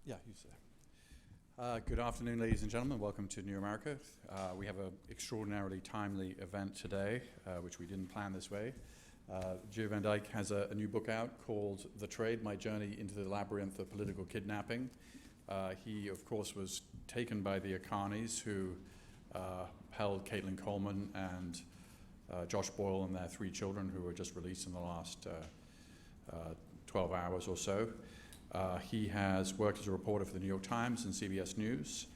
Yeah, you say. Good afternoon, ladies and gentlemen. Welcome to New America. We have an extraordinarily timely event today, which we didn't plan this way. Jere Van Dyk has a new book out called The Trade, My Journey into the Labyrinth of Political Kidnapping. He, of course, was taken by the Akanis, who held Caitlin Coleman and Josh Boyle and their 3 children, who were just released in the last 12 hours or so. He has worked as a reporter for the New York Times and CBS News,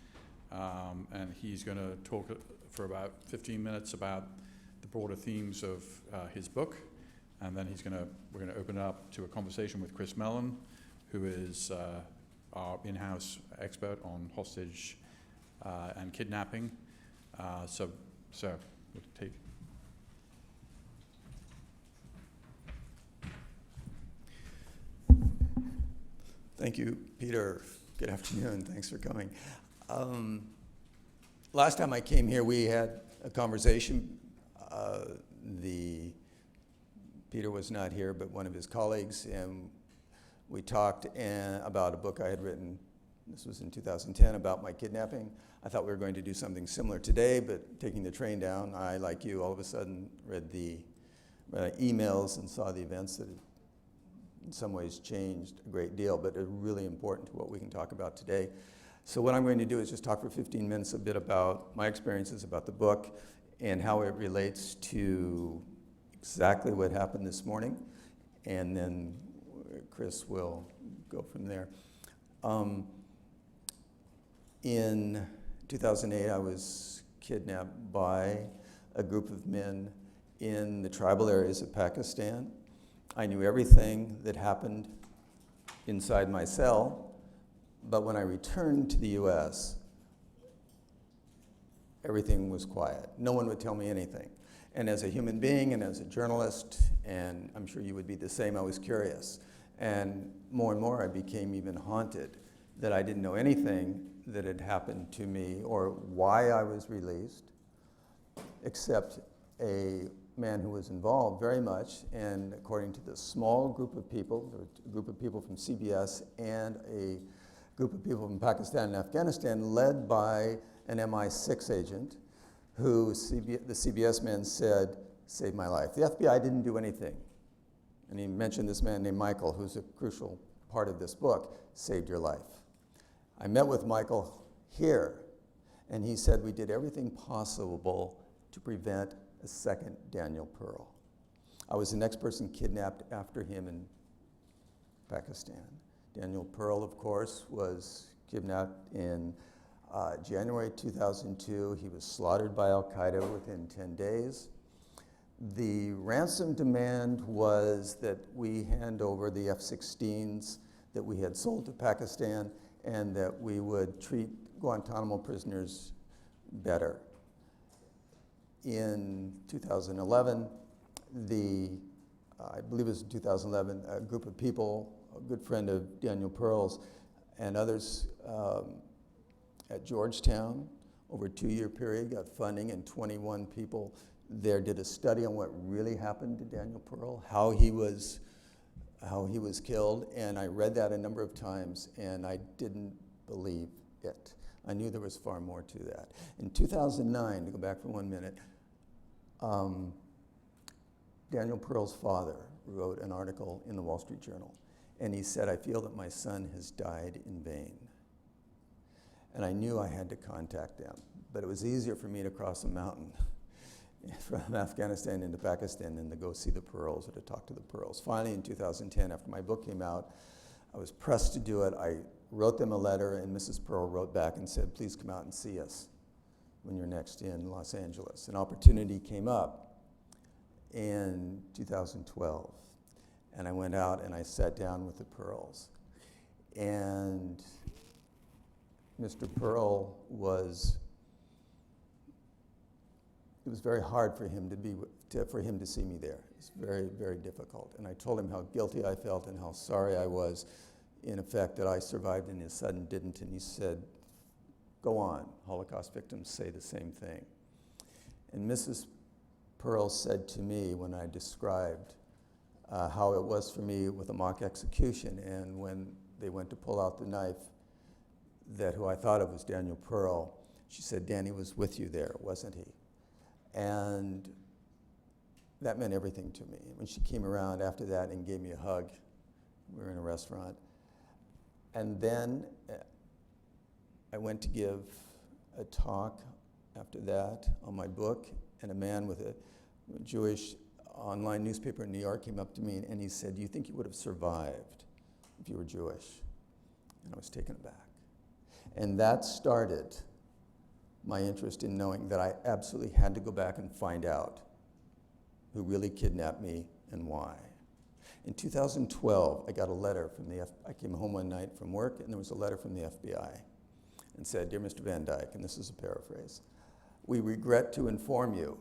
and he's going to talk for about 15 minutes about the broader themes of his book, and then we're going to open it up to a conversation with Chris Mellon, who is our in-house expert on hostage and kidnapping. So we'll take. Thank you, Peter. Good afternoon. Thanks for coming. Last time I came here, we had a conversation. Peter was not here, but one of his colleagues, and we talked about a book I had written. This was in 2010 about my kidnapping. I thought we were going to do something similar today, but taking the train down, I, like you, all of a sudden read the emails and saw the events that had in some ways changed a great deal, but are really important to what we can talk about today. So what I'm going to do is just talk for 15 minutes a bit about my experiences about the book and how it relates to exactly what happened this morning, and then Chris will go from there. In 2008, I was kidnapped by a group of men in the tribal areas of Pakistan. I knew everything that happened inside my cell, but when I returned to the US, everything was quiet. No one would tell me anything. And as a human being and as a journalist, and I'm sure you would be the same, I was curious. And more I became even haunted that I didn't know anything that had happened to me or why I was released, except a man who was involved very much, and according to the small group of people, there were a group of people from CBS and a group of people from Pakistan and Afghanistan, led by an MI6 agent, who the CBS man said, saved my life. The FBI didn't do anything. And he mentioned this man named Michael, who's a crucial part of this book, saved your life. I met with Michael here, and he said we did everything possible to prevent a second Daniel Pearl. I was the next person kidnapped after him in Pakistan. Daniel Pearl, of course, was kidnapped in January 2002. He was slaughtered by Al-Qaeda within 10 days. The ransom demand was that we hand over the F-16s that we had sold to Pakistan and that we would treat Guantanamo prisoners better. In 2011, I believe it was 2011, a group of people, a good friend of Daniel Pearl's and others at Georgetown, over a 2-year period, got funding, and 21 people there did a study on what really happened to Daniel Pearl, how he was killed, and I read that a number of times, and I didn't believe it. I knew there was far more to that. In 2009, to go back for 1 minute, Daniel Pearl's father wrote an article in the Wall Street Journal, and he said, I feel that my son has died in vain. And I knew I had to contact them, but it was easier for me to cross a mountain from Afghanistan into Pakistan than to go see the Pearls or to talk to the Pearls. Finally, in 2010, after my book came out, I was pressed to do it. I wrote them a letter, and Mrs. Pearl wrote back and said, please come out and see us when you're next in Los Angeles. An opportunity came up in 2012, and I went out and I sat down with the Pearls. And Mr. Pearl it was very hard for him to see me there. It was very, very difficult. And I told him how guilty I felt and how sorry I was, in effect, that I survived and his son didn't. And he said, go on, Holocaust victims say the same thing. And Mrs. Pearl said to me when I described how it was for me with a mock execution, and when they went to pull out the knife that who I thought of was Daniel Pearl. She said, Danny was with you there, wasn't he? And that meant everything to me. When she came around after that and gave me a hug, we were in a restaurant. And then I went to give a talk after that on my book, and a man with a Jewish online newspaper in New York came up to me and he said, do you think you would have survived if you were Jewish? And I was taken aback. And that started my interest in knowing that I absolutely had to go back and find out who really kidnapped me and why. In 2012, I got a letter from I came home one night from work, and there was a letter from the FBI and said, Dear Mr. Van Dyk, and this is a paraphrase, we regret to inform you,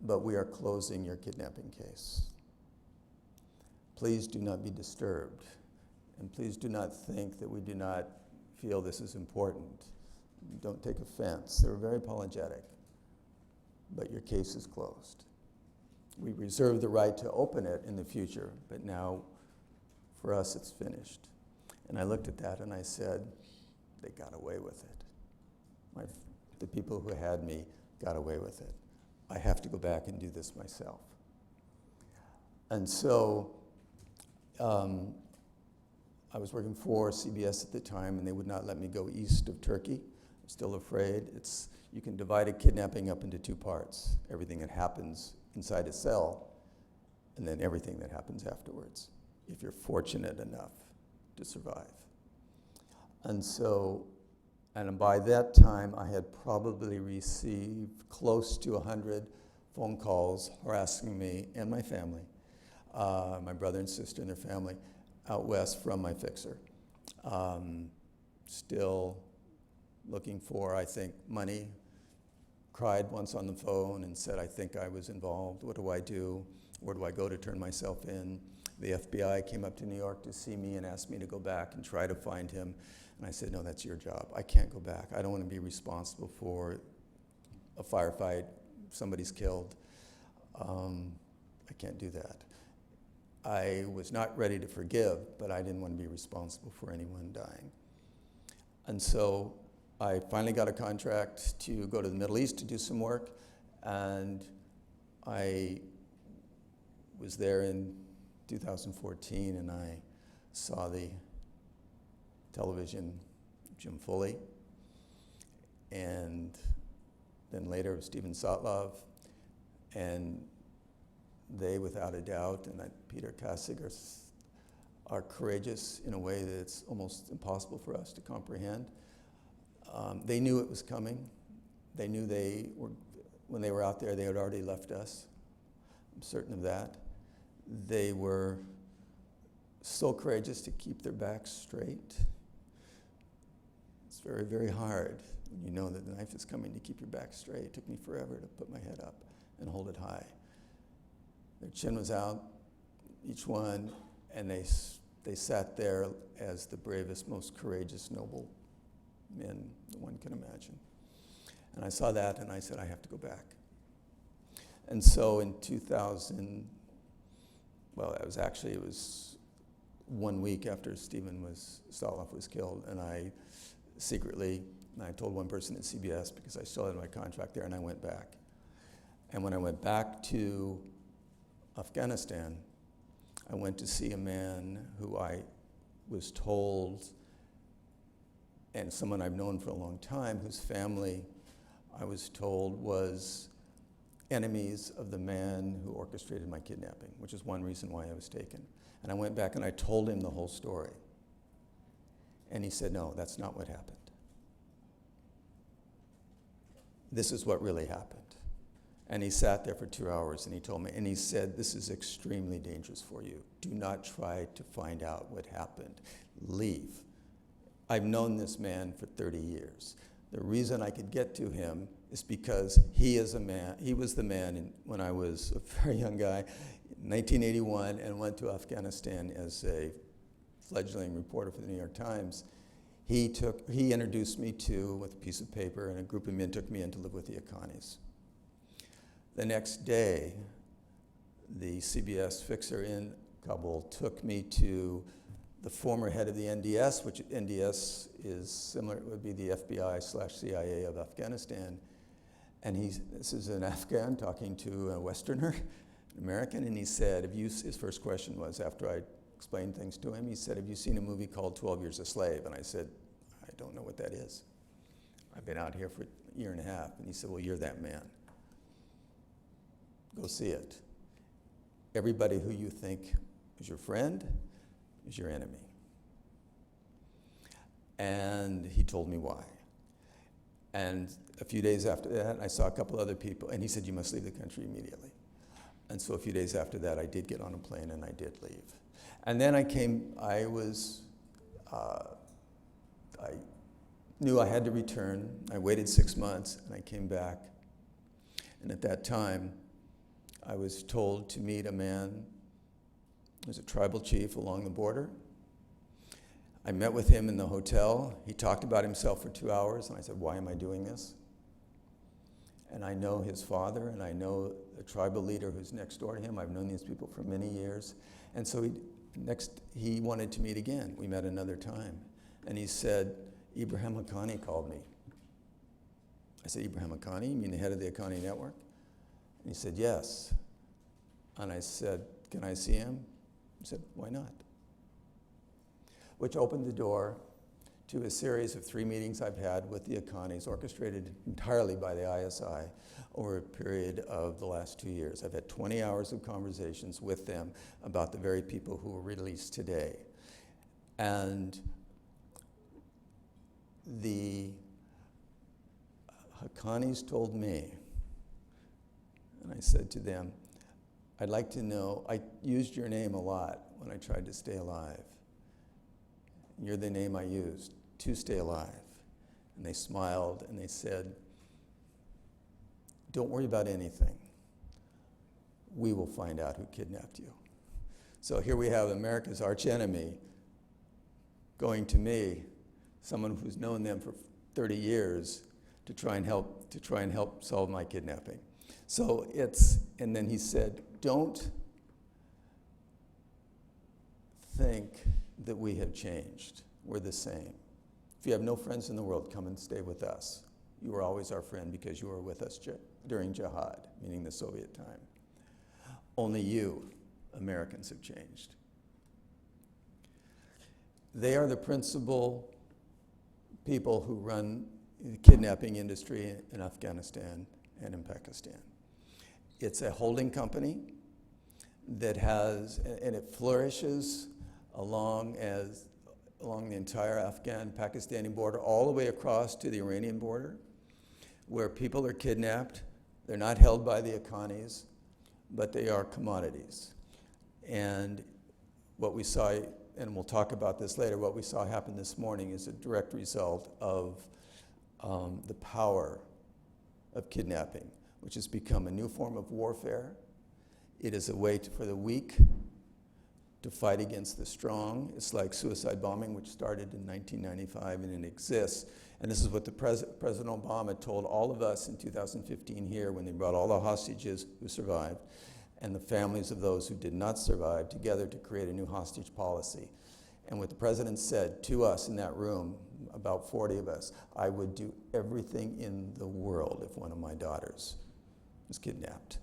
but we are closing your kidnapping case. Please do not be disturbed, and please do not think that we do not feel this is important. Don't take offense. They were very apologetic, but your case is closed. We reserve the right to open it in the future, but now, for us, it's finished. And I looked at that and I said, they got away with it. The people who had me got away with it. I have to go back and do this myself. And so I was working for CBS at the time, and they would not let me go east of Turkey. I'm still afraid. You can divide a kidnapping up into two parts, everything that happens inside a cell, and then everything that happens afterwards, if you're fortunate enough to survive. And by that time, I had probably received close to 100 phone calls harassing me and my family, my brother and sister and their family, out west from my fixer. Still looking for, I think, money. Cried once on the phone and said, I think I was involved. What do I do? Where do I go to turn myself in? The FBI came up to New York to see me and asked me to go back and try to find him. And I said, no, that's your job. I can't go back. I don't want to be responsible for a firefight, somebody's killed. I can't do that. I was not ready to forgive, but I didn't want to be responsible for anyone dying. And so I finally got a contract to go to the Middle East to do some work, and I was there in 2014, and I saw the television Jim Foley, and then later Stephen Sotlov, and they, without a doubt, and Peter Kassig are courageous in a way that's almost impossible for us to comprehend. They knew it was coming. They knew when they were out there, they had already left us. I'm certain of that. They were so courageous to keep their backs straight. It's very, very hard when you know that the knife is coming to keep your back straight. It took me forever to put my head up and hold it high. Their chin was out, each one, and they sat there as the bravest, most courageous, noble men that one can imagine. And I saw that, and I said, I have to go back. And so in 2000, it was 1 week after Sotlov was killed, and I told one person at CBS, because I still had my contract there, and I went back. And when I went back to Afghanistan, I went to see a man who I was told, and someone I've known for a long time, whose family, I was told, was enemies of the man who orchestrated my kidnapping, which is one reason why I was taken. And I went back and I told him the whole story. And he said, no, that's not what happened. This is what really happened. And he sat there for 2 hours and he told me, and he said, this is extremely dangerous for you. Do not try to find out what happened. Leave. I've known this man for 30 years. The reason I could get to him is because he was the man when I was a very young guy, in 1981, and went to Afghanistan as a fledgling reporter for the New York Times. He introduced me with a piece of paper, and a group of men took me in to live with the Akhanis. The next day, the CBS fixer in Kabul took me to the former head of the NDS, which NDS is similar, it would be the FBI/CIA of Afghanistan. And this is an Afghan talking to a Westerner, an American, and he said, his first question was, after I explained things to him, he said, "Have you seen a movie called 12 Years a Slave?" And I said, "I don't know what that is. I've been out here for a year and a half." And he said, "Well, you're that man. Go see it. Everybody who you think is your friend is your enemy." And he told me why. And a few days after that, I saw a couple other people, and he said, "You must leave the country immediately." And so a few days after that, I did get on a plane and I did leave. And then I knew I had to return. I waited 6 months and I came back. And at that time, I was told to meet a man who was a tribal chief along the border. I met with him in the hotel. He talked about himself for 2 hours, and I said, "Why am I doing this?" And I know his father, and I know the tribal leader who's next door to him. I've known these people for many years. And so he wanted to meet again. We met another time. And he said, "Ibrahim Haqqani called me." I said, "Ibrahim Haqqani? You mean the head of the Haqqani network?" And he said, "Yes." And I said, "Can I see him?" He said, "Why not?" Which opened the door to a series of 3 meetings I've had with the Haqqanis, orchestrated entirely by the ISI over a period of the last 2 years. I've had 20 hours of conversations with them about the very people who were released today. And the Haqqanis told me, and I said to them, "I'd like to know," I used your name a lot when I tried to stay alive. "You're the name I used to stay alive." And they smiled and they said, "Don't worry about anything. We will find out who kidnapped you." So here we have America's archenemy going to me, someone who's known them for 30 years, to try and help solve my kidnapping. So and then he said, "Don't think that we have changed. We're the same. If you have no friends in the world, come and stay with us. You were always our friend because you were with us during jihad," meaning the Soviet time. "Only you, Americans, have changed." They are the principal people who run the kidnapping industry in Afghanistan and in Pakistan. It's a holding company that and it flourishes along the entire Afghan-Pakistani border, all the way across to the Iranian border, where people are kidnapped. They're not held by the Haqqanis, but they are commodities. And what we saw, and we'll talk about this later, what we saw happen this morning is a direct result of the power of kidnapping, which has become a new form of warfare. It is a way for the weak to fight against the strong. It's like suicide bombing, which started in 1995, and it exists. And this is what President Obama told all of us in 2015 here when they brought all the hostages who survived and the families of those who did not survive together to create a new hostage policy. And what the president said to us in that room, about 40 of us, "I would do everything in the world if one of my daughters was kidnapped.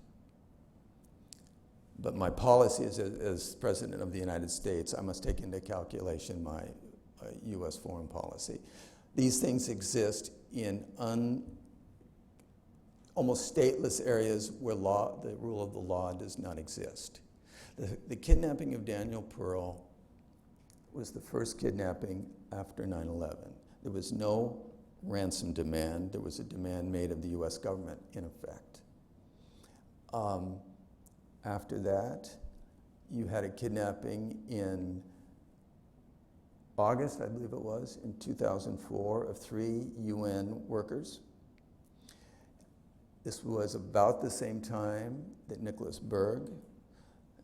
But my policy is, as President of the United States, I must take into calculation my U.S. foreign policy." These things exist in almost stateless areas where the rule of the law does not exist. The kidnapping of Daniel Pearl was the first kidnapping after 9/11. There was no ransom demand. There was a demand made of the U.S. government, in effect. After that, you had a kidnapping in August, I believe it was, in 2004, of 3 UN workers. This was about the same time that Nicholas Berg,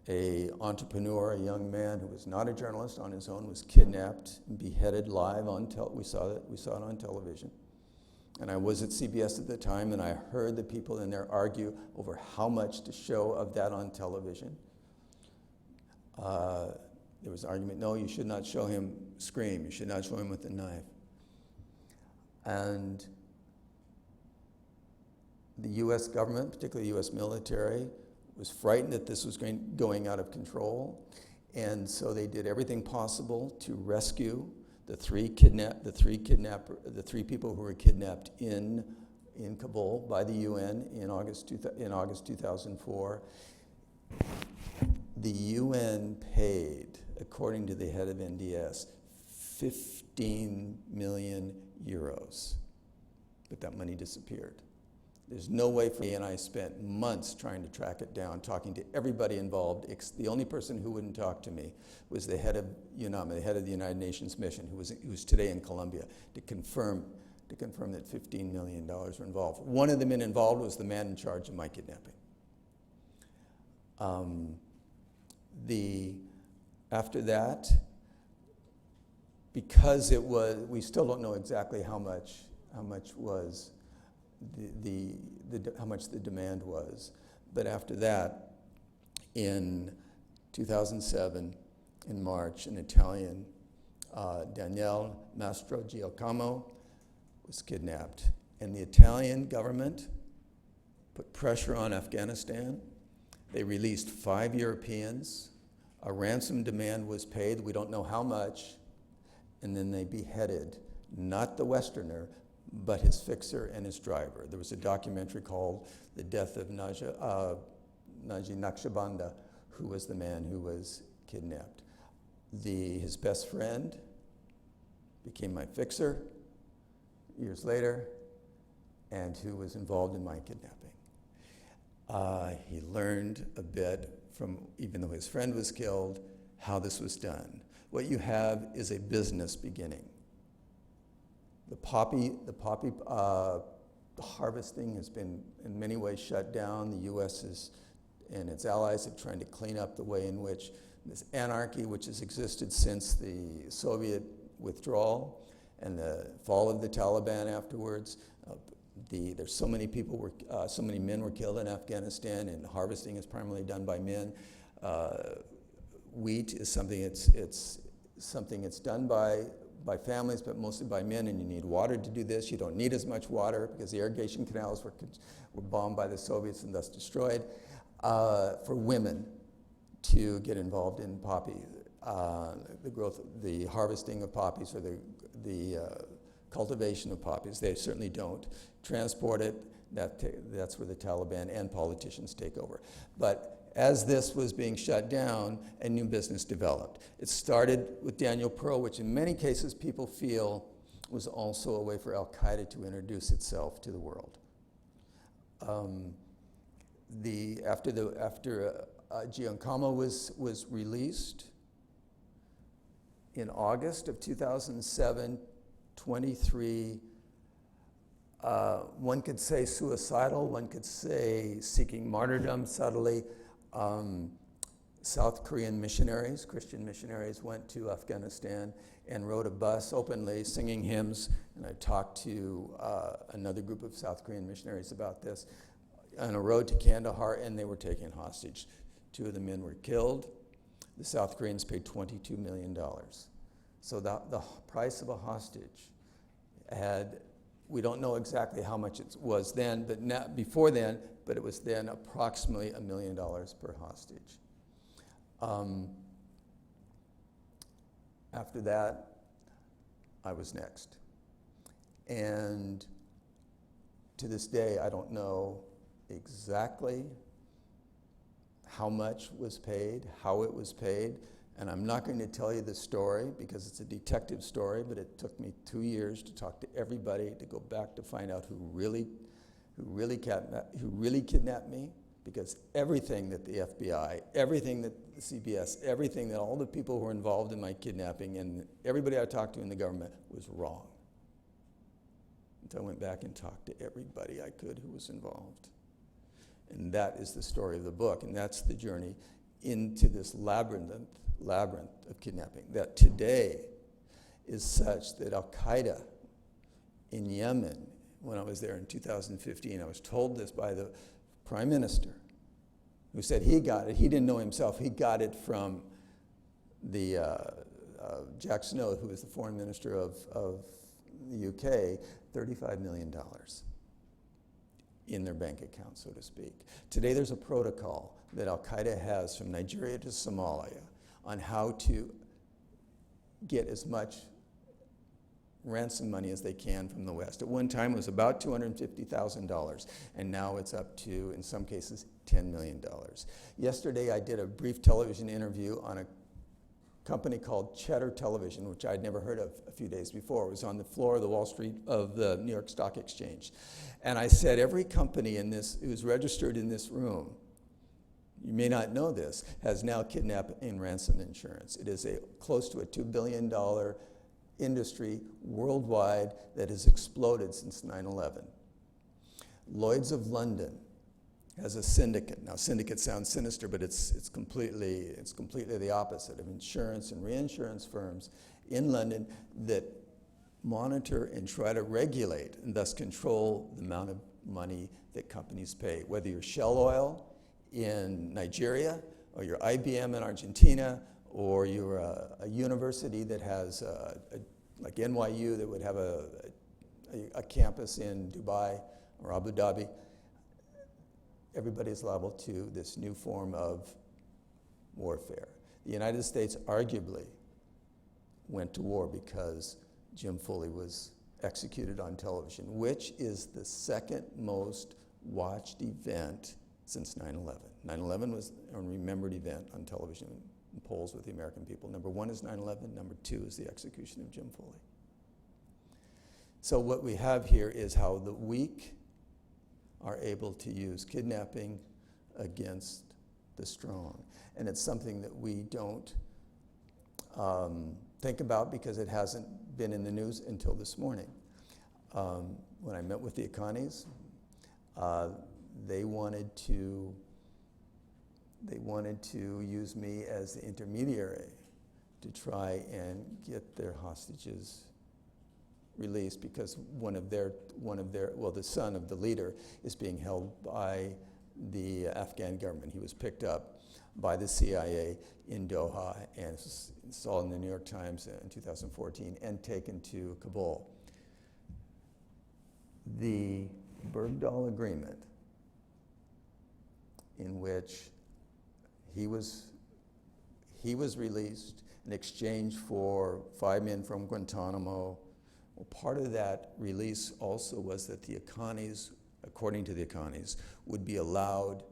an entrepreneur, a young man who was not a journalist on his own, was kidnapped and beheaded live on we saw it on television. And I was at CBS at the time, and I heard the people in there argue over how much to show of that on television. There was argument, no, you should not show him scream. You should not show him with a knife. And the U.S. government, particularly the U.S. military, was frightened that this was going out of control. And so they did everything possible to rescue the three people who were kidnapped in Kabul by the UN in August 2004. The UN paid, according to the head of NDS, 15 million euros. But that money disappeared. There's no way for me, and I spent months trying to track it down, talking to everybody involved. The only person who wouldn't talk to me was the head of UNAMA, the head of the United Nations mission, who's today in Colombia, to confirm that $15 million were involved. One of the men involved was the man in charge of my kidnapping. After that, because we still don't know exactly how much was how much the demand was. But after that, in 2007, in March, an Italian, Daniele Mastrogiacomo, was kidnapped. And the Italian government put pressure on Afghanistan. They released 5 Europeans. A ransom demand was paid. We don't know how much. And then they beheaded, not the Westerner, but his fixer and his driver. There was a documentary called The Death of Naji Naqshbandi, who was the man who was kidnapped. His best friend became my fixer years later, and who was involved in my kidnapping. He learned a bit from, even though his friend was killed, how this was done. What you have is a business beginning. The poppy harvesting has been in many ways shut down. The U.S. and its allies have tried to clean up the way in which this anarchy, which has existed since the Soviet withdrawal and the fall of the Taliban afterwards. There's so many so many men were killed in Afghanistan, and harvesting is primarily done by men. Wheat is something it's done by families, but mostly by men, and you need water to do this. You don't need as much water because the irrigation canals were bombed by the Soviets and thus destroyed. For women to get involved in poppy, the harvesting of poppies, or the cultivation of poppies, they certainly don't. Transport it, that's where the Taliban and politicians take over. But as this was being shut down, a new business developed. It started with Daniel Pearl, which in many cases people feel was also a way for Al-Qaeda to introduce itself to the world. After Giancamo was released in August of 2007, 23, one could say suicidal, one could say seeking martyrdom subtly. South Korean missionaries, Christian missionaries, went to Afghanistan and rode a bus openly singing hymns. And I talked to another group of South Korean missionaries about this on a road to Kandahar, and they were taken hostage. 2 of the men were killed. The South Koreans paid $22 million. So the price of a hostage we don't know exactly how much it was then, but before then, but it was then approximately $1 million per hostage. After that, I was next. And to this day, I don't know exactly how much was paid, how it was paid, and I'm not going to tell you the story because it's a detective story, but it took me 2 years to talk to everybody, to go back to find out who really kidnapped me, because everything that the FBI, everything that the CBS, everything that all the people who were involved in my kidnapping and everybody I talked to in the government was wrong. So I went back and talked to everybody I could who was involved. And that is the story of the book, and that's the journey into this labyrinth of kidnapping that today is such that Al-Qaeda in Yemen, when I was there in 2015, I was told this by the prime minister, who said he got it. He didn't know himself. He got it from Jack Snow, who was the foreign minister of the UK, $35 million in their bank account, so to speak. Today there's a protocol that Al-Qaeda has from Nigeria to Somalia on how to get as much ransom money as they can from the West. At one time it was about $250,000, and now it's up to, in some cases, $10 million. Yesterday I did a brief television interview on a company called Cheddar Television, which I'd never heard of a few days before. It was on the floor of the Wall Street of the New York Stock Exchange. And I said, every company in this, who's registered in this room, you may not know this, has now kidnapping and ransom insurance. It is close to a $2 billion industry worldwide that has exploded since 9/11. Lloyd's of London has a syndicate. Now, syndicate sounds sinister, but it's completely the opposite, of insurance and reinsurance firms in London that monitor and try to regulate and thus control the amount of money that companies pay. Whether you're Shell Oil in Nigeria, or you're IBM in Argentina, or you're a university that has, like NYU, that would have a campus in Dubai or Abu Dhabi, everybody is liable to this new form of warfare. The United States arguably went to war because Jim Foley was executed on television, which is the second most watched event since 9/11. 9/11 was a remembered event on television in polls with the American people. Number one is 9/11. Number two is the execution of Jim Foley. So what we have here is how the weak are able to use kidnapping against the strong. And it's something that we don't think about because it hasn't been in the news until this morning. When I met with the Ikanis, they wanted to use me as the intermediary to try and get their hostages released, because the son of the leader is being held by the Afghan government. He was picked up by the CIA in Doha, and it's all in the New York Times in 2014, and taken to Kabul. The Bergdahl Agreement, in which he was released in exchange for 5 men from Guantanamo. Well, part of that release also was that the Ikanis, according to the Ikanis, would be allowed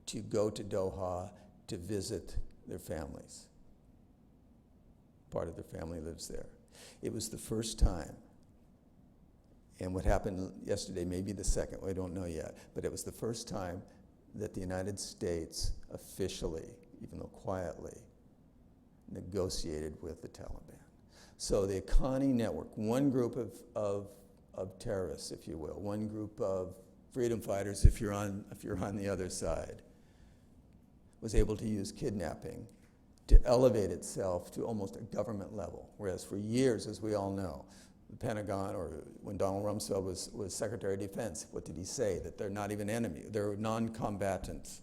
to go to Doha to visit their families. Part of their family lives there. It was the first time, and what happened yesterday may be the second, I don't know yet, but it was the first time that the United States officially, even though quietly, negotiated with the Taliban. So the Ikani network, one group of terrorists, if you will, one group of freedom fighters, if you're on the other side, was able to use kidnapping to elevate itself to almost a government level. Whereas for years, as we all know, the Pentagon, or when Donald Rumsfeld was Secretary of Defense, what did he say? That they're not even enemy, they're non-combatants.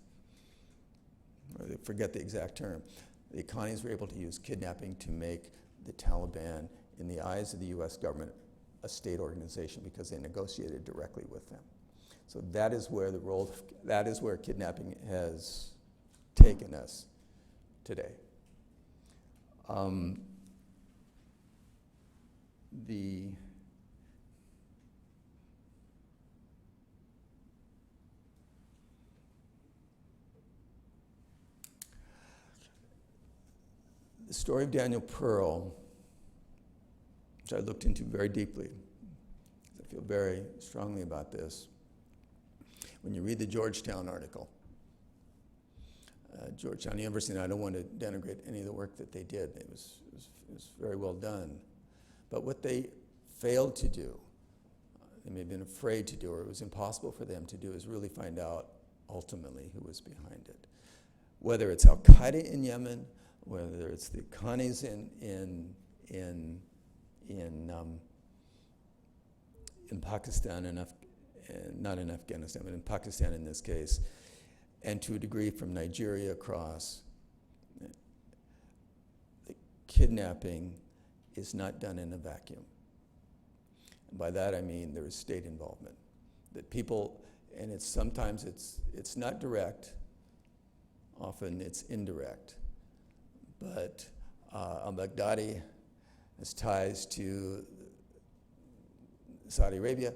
Or forget the exact term. The Ikanis were able to use kidnapping to make the Taliban, in the eyes of the US government, a state organization, because they negotiated directly with them. So that is where kidnapping has taken us today. The story of Daniel Pearl, which I looked into very deeply, I feel very strongly about this. When you read the Georgetown article, Georgetown University, and I don't want to denigrate any of the work that they did. It was very well done. But what they failed to do, they may have been afraid to do, or it was impossible for them to do, is really find out ultimately who was behind it. Whether it's Al-Qaeda in Yemen, whether it's the Ikanis in Pakistan, not in Afghanistan, but in Pakistan in this case, and to a degree from Nigeria across. kidnapping is not done in a vacuum. And by that I mean there is state involvement. That people, and sometimes it's not direct, often it's indirect. But al-Baghdadi has ties to Saudi Arabia.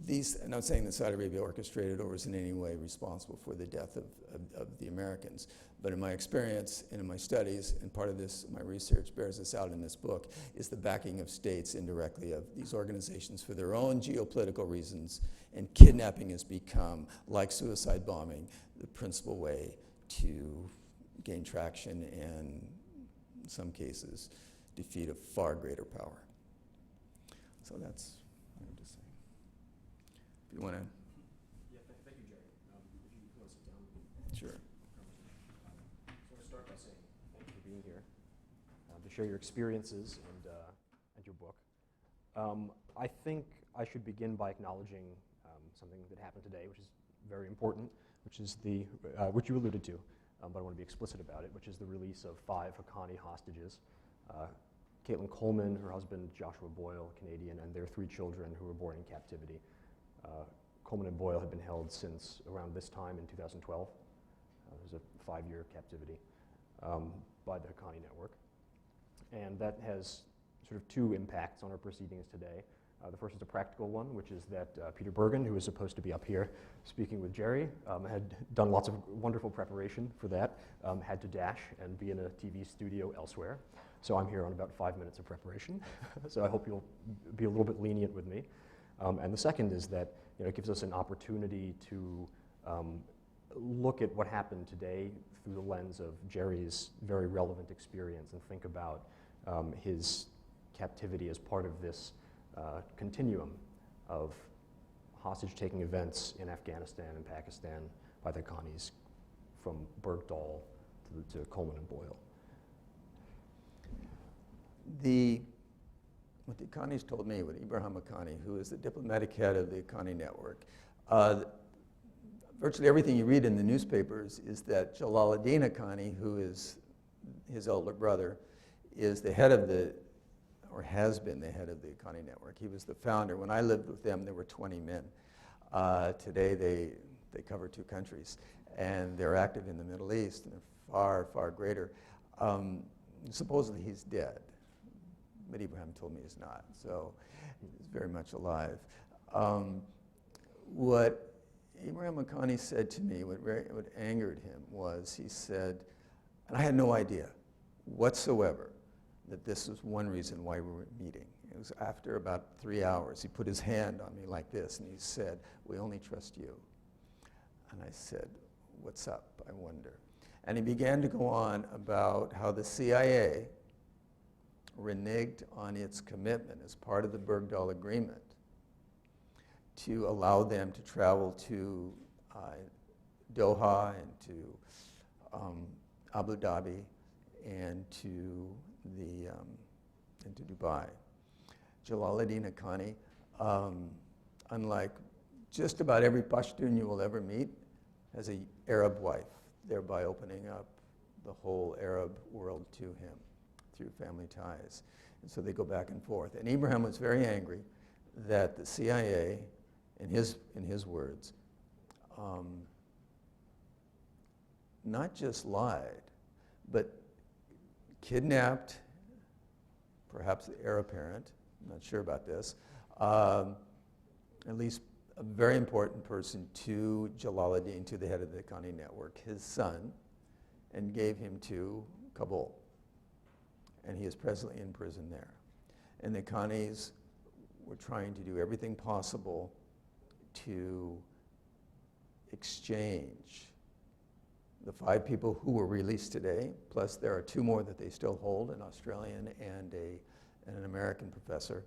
I'm not saying that Saudi Arabia orchestrated or was in any way responsible for the death of the Americans, but in my experience and in my studies, and part of this, my research bears this out in this book, is the backing of states indirectly of these organizations for their own geopolitical reasons, and kidnapping has become, like suicide bombing, the principal way to gain traction and, in some cases, defeat a far greater power. So that's what I'm just saying. If you want to. Yeah, thank you, Jere. If you want to sit down. Sure. So I want to start by saying thank you for being here to share your experiences and your book. I think I should begin by acknowledging something that happened today, which is very important, which is which you alluded to, but I want to be explicit about it, which is the release of 5 Haqqani hostages. Caitlin Coleman, her husband Joshua Boyle, Canadian, and their 3 children who were born in captivity. Coleman and Boyle had been held since around this time in 2012. There was a 5-year captivity by the Haqqani network. And that has sort of 2 impacts on our proceedings today. The first is a practical one, which is that Peter Bergen, who was supposed to be up here speaking with Jere, had done lots of wonderful preparation for that, had to dash and be in a TV studio elsewhere. So I'm here on about 5 minutes of preparation. So I hope you'll be a little bit lenient with me. And the second is that it gives us an opportunity to look at what happened today through the lens of Jere's very relevant experience and think about his captivity as part of this continuum of hostage-taking events in Afghanistan and Pakistan by the Haqqanis, from Bergdahl to Coleman and Boyle. What the Haqqanis told me, what Ibrahim Haqqani, who is the diplomatic head of the Haqqani network, virtually everything you read in the newspapers is that Jalaluddin Haqqani, who is his older brother, is the head of or has been the head of the Haqqani network. He was the founder. When I lived with them, there were 20 men. Today, they cover 2 countries, and they're active in the Middle East, and they're far, far greater. Supposedly, he's dead, but Ibrahim told me he's not, so he's very much alive. What Ibrahim Haqqani said to me, what angered him was, he said, and I had no idea whatsoever that this was one reason why we were meeting. It was after about 3 hours. He put his hand on me like this, and he said, "We only trust you." And I said, "What's up, I wonder?" And he began to go on about how the CIA reneged on its commitment as part of the Bergdahl Agreement to allow them to travel to Doha and to Abu Dhabi and to Dubai. Jalaluddin Haqqani, unlike just about every Pashtun you will ever meet, has an Arab wife, thereby opening up the whole Arab world to him through family ties. And so they go back and forth. And Ibrahim was very angry that the CIA, in his words, not just lied, but kidnapped, perhaps the heir apparent, I'm not sure about this, at least a very important person to Jalaluddin, to the head of the Haqqani network, his son, and gave him to Kabul. And he is presently in prison there. And the Haqqanis were trying to do everything possible to exchange the 5 people who were released today, plus there are 2 more that they still hold, an Australian and an American professor.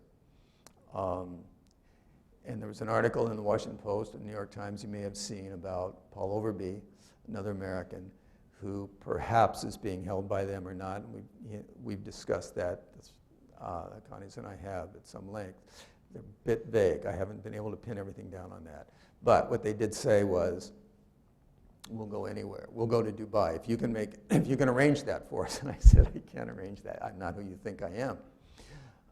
And there was an article in the Washington Post and the New York Times you may have seen about Paul Overby, another American, who perhaps is being held by them or not. And we've discussed that, Haqqanis and I have at some length. They're a bit vague. I haven't been able to pin everything down on that. But what they did say was we'll go anywhere. We'll go to Dubai. If you can arrange that for us. And I said, I can't arrange that. I'm not who you think I am.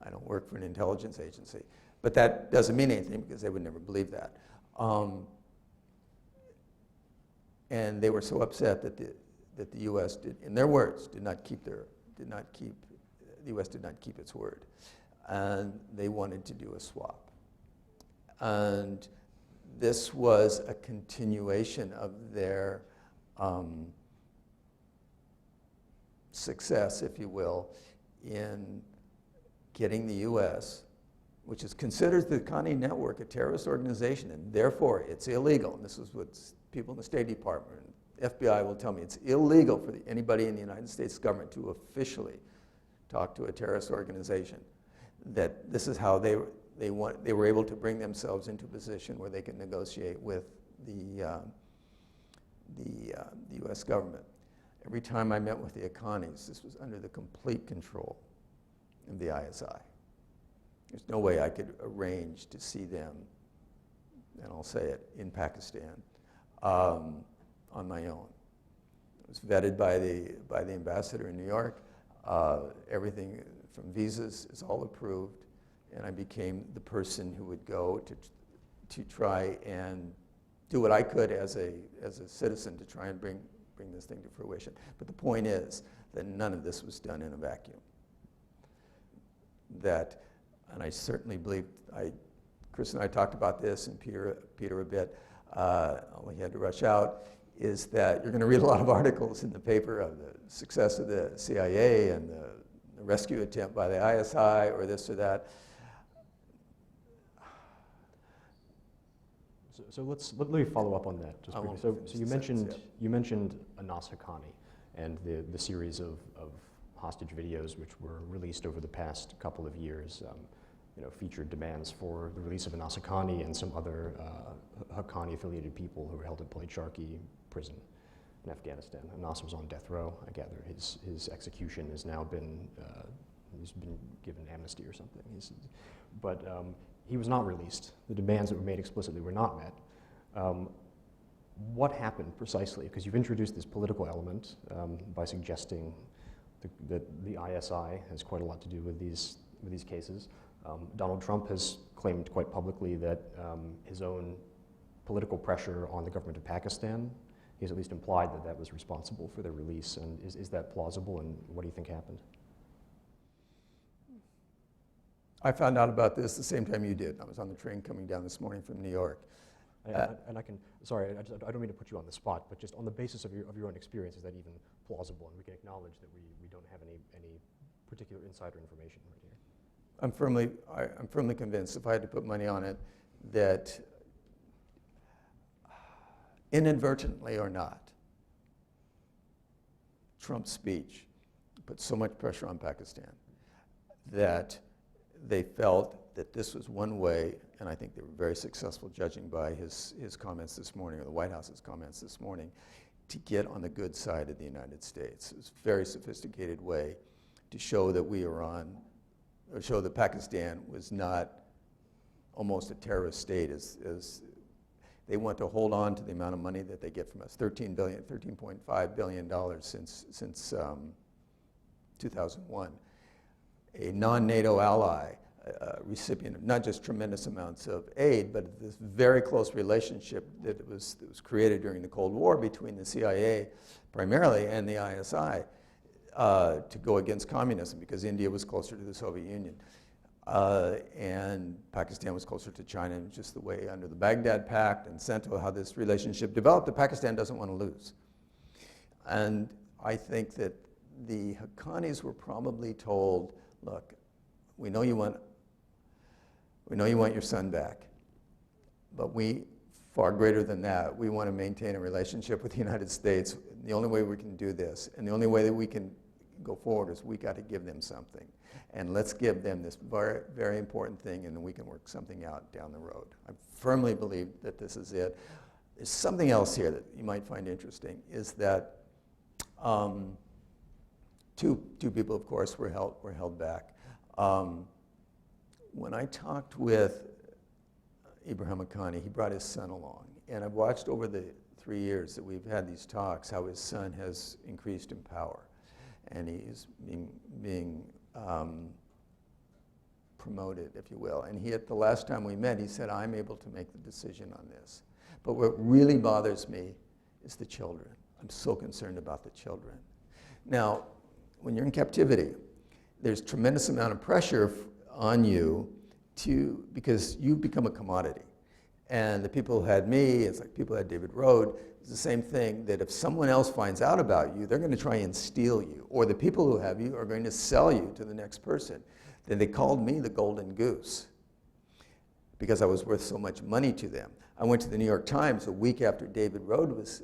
I don't work for an intelligence agency. But that doesn't mean anything because they would never believe that. And they were so upset that the U.S. did, in their words, the U.S. did not keep its word. And they wanted to do a swap. And this was a continuation of their success, if you will, in getting the U.S., which is considered the Haqqani network a terrorist organization, and therefore it's illegal. And this is what people in the State Department, FBI will tell me. It's illegal for anybody in the United States government to officially talk to a terrorist organization. That this is how they were able to bring themselves into a position where they could negotiate with the U.S. government. Every time I met with the Haqqanis, this was under the complete control of the ISI. There's no way I could arrange to see them, and I'll say it, in Pakistan on my own. It was vetted by the ambassador in New York. Everything from visas is all approved, and I became the person who would go to try and do what I could as a citizen to try and bring this thing to fruition. But the point is that none of this was done in a vacuum. And I certainly believe, Chris and I talked about this, and Peter a bit, only had to rush out, is that you're going to read a lot of articles in the paper of the success of the CIA and the rescue attempt by the ISI or this or that. So let me follow up on that just briefly. So you mentioned Anas Haqqani and the series of hostage videos which were released over the past couple of years. Featured demands for the release of Anas Haqqani and some other Haqqani-affiliated people who were held at Sharqi prison in Afghanistan. Anas was on death row. I gather his execution has now been he's been given amnesty or something. But he was not released. The demands that were made explicitly were not met. What happened precisely? Because you've introduced this political element by suggesting that the ISI has quite a lot to do with these cases. Donald Trump has claimed quite publicly that his own political pressure on the government of Pakistan, he's at least implied that was responsible for their release. And is that plausible, and what do you think happened? I found out about this the same time you did. I was on the train coming down this morning from New York. Sorry, I don't mean to put you on the spot, but just on the basis of your own experience, is that even plausible? And we can acknowledge that we don't have any particular insider information right here. I'm firmly convinced, if I had to put money on it, that inadvertently or not, Trump's speech put so much pressure on Pakistan that they felt that this was one way, and I think they were very successful, judging by his comments this morning, or the White House's comments this morning, to get on the good side of the United States. It was a very sophisticated way to show that we are on, or show that Pakistan was not almost a terrorist state, as they want to hold on to the amount of money that they get from us, $13.5 billion since 2001. A non-NATO ally, recipient of not just tremendous amounts of aid, but this very close relationship that was created during the Cold War between the CIA primarily and the ISI to go against communism, because India was closer to the Soviet Union. And Pakistan was closer to China, and just the way under the Baghdad Pact and CENTO, how this relationship developed, that Pakistan doesn't want to lose. And I think that the Haqqanis were probably told, look, we know you want your son back, but we, far greater than that, we want to maintain a relationship with the United States. The only way we can do this, and the only way that we can go forward, is we got to give them something. And let's give them this very, very important thing, and then we can work something out down the road. I firmly believe that this is it. There's something else here that you might find interesting, is that two people, of course, were held back. When I talked with Ibrahim Haqqani, he brought his son along. And I've watched over the 3 years that we've had these talks how his son has increased in power. And he's being promoted, if you will. And at the last time we met, he said, I'm able to make the decision on this. But what really bothers me is the children. I'm so concerned about the children. Now, when you're in captivity, there's tremendous amount of pressure on you because you become a commodity. And the people who had me, it's like people who had David Rode, it's the same thing, that if someone else finds out about you, they're going to try and steal you. Or the people who have you are going to sell you to the next person. Then they called me the golden goose because I was worth so much money to them. I went to the New York Times a week after David Rode was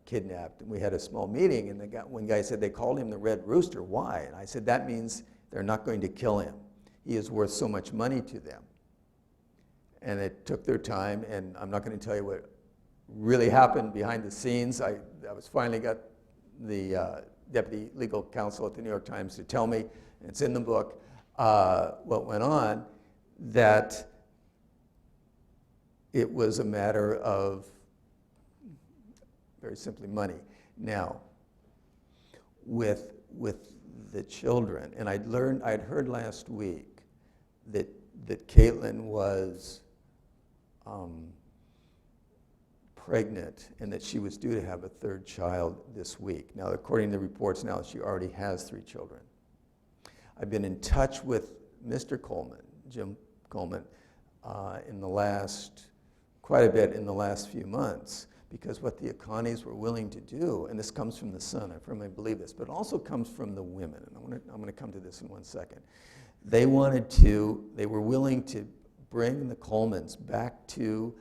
kidnapped, and we had a small meeting, and one guy said they called him the Red Rooster. Why? And I said, that means they're not going to kill him. He is worth so much money to them. And it took their time, and I'm not going to tell you what really happened behind the scenes. I was finally got the deputy legal counsel at the New York Times to tell me, and it's in the book, what went on, that it was a matter of, very simply, money. Now, with the children, and I'd heard last week that Caitlin was pregnant and that she was due to have a third child this week. Now, according to the reports now, she already has 3 children. I've been in touch with Mr. Coleman, Jim Coleman, quite a bit in the last few months, because what the Haqqanis were willing to do, and this comes from the son, I firmly believe this, but it also comes from the women, and I'm going to come to this in 1 second. They were willing to bring the Colemans back to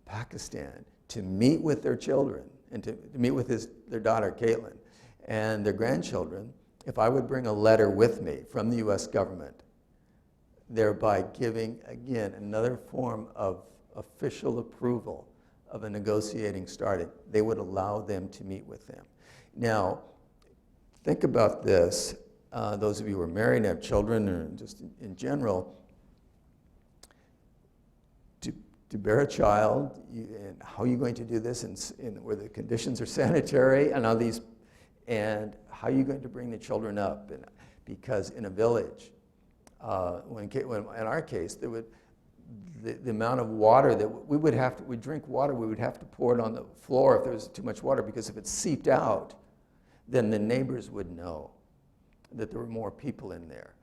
Pakistan to meet with their children and to meet with their daughter, Caitlin, and their grandchildren, if I would bring a letter with me from the U.S. government, thereby giving, again, another form of official approval of a negotiating started, they would allow them to meet with them. Now, think about this. Those of you who are married and have children, or just in general, to bear a child, and how are you going to do this, where the conditions are sanitary, and how are you going to bring the children up? And because in a village, in our case, there would the amount of water that we drink water, we would have to pour it on the floor if there was too much water, because if it seeped out, then the neighbors would know that there were more people in there.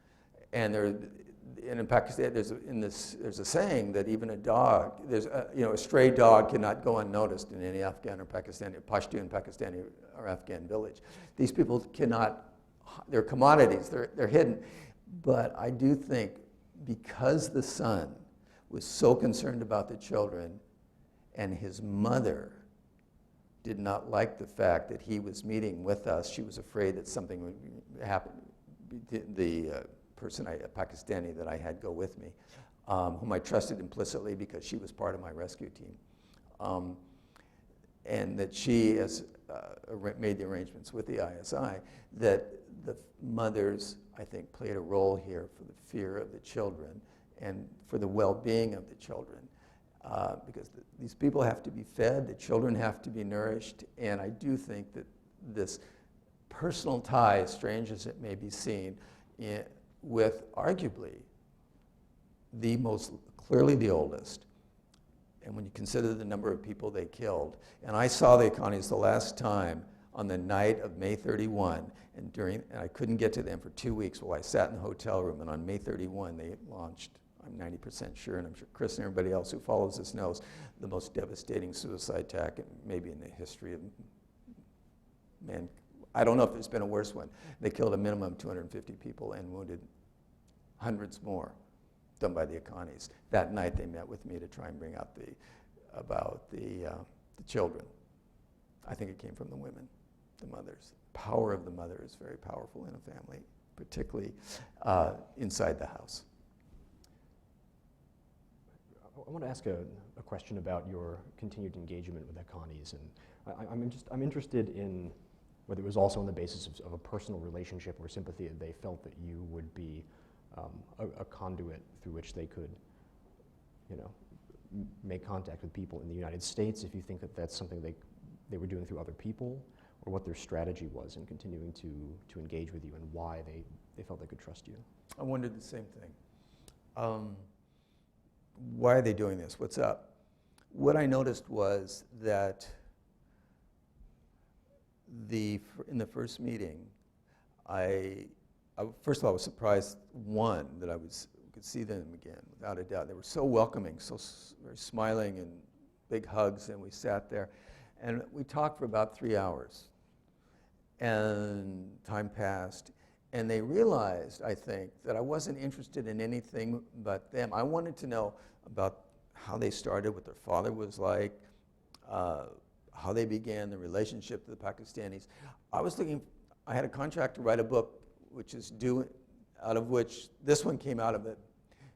And in Pakistan, there's a saying that even a stray dog cannot go unnoticed in any Afghan or Pakistani, Pashtun, Pakistani or Afghan village. These people cannot, they're commodities, they're hidden. But I do think because the son was so concerned about the children, and his mother did not like the fact that he was meeting with us. She was afraid that something would happen. The person, a Pakistani that I had go with me, whom I trusted implicitly because she was part of my rescue team, and that she has made the arrangements with the ISI, that the mothers, I think, played a role here for the fear of the children and for the well-being of the children. Because these people have to be fed, the children have to be nourished, and I do think that this personal tie, as strange as it may be seen, with arguably the most clearly the oldest, and when you consider the number of people they killed, and I saw the Haqqanis the last time on the night of May 31, and I couldn't get to them for 2 weeks while I sat in the hotel room, and on May 31 they launched, I'm 90% sure, and I'm sure Chris and everybody else who follows this knows, the most devastating suicide attack maybe in the history of man. I don't know if there's been a worse one. They killed a minimum of 250 people and wounded hundreds more, done by the Haqqanis. That night they met with me to try and bring out the children. I think it came from the women, the mothers. The power of the mother is very powerful in a family, particularly inside the house. I want to ask a question about your continued engagement with Haqqanis, and I'm interested in whether it was also on the basis of a personal relationship or sympathy that they felt that you would be a conduit through which they could make contact with people in the United States, if you think that that's something they were doing through other people, or what their strategy was in continuing to engage with you and why they felt they could trust you. I wondered the same thing. Why are they doing this? What's up? What I noticed was that in the first meeting, first of all, I was surprised, one, that could see them again, without a doubt. They were so welcoming, very smiling, and big hugs, and we sat there. And we talked for about 3 hours. And time passed, and they realized, I think, that I wasn't interested in anything but them. I wanted to know about how they started, what their father was like, how they began the relationship to the Pakistanis. I had a contract to write a book, which is due, out of which this one came out of it.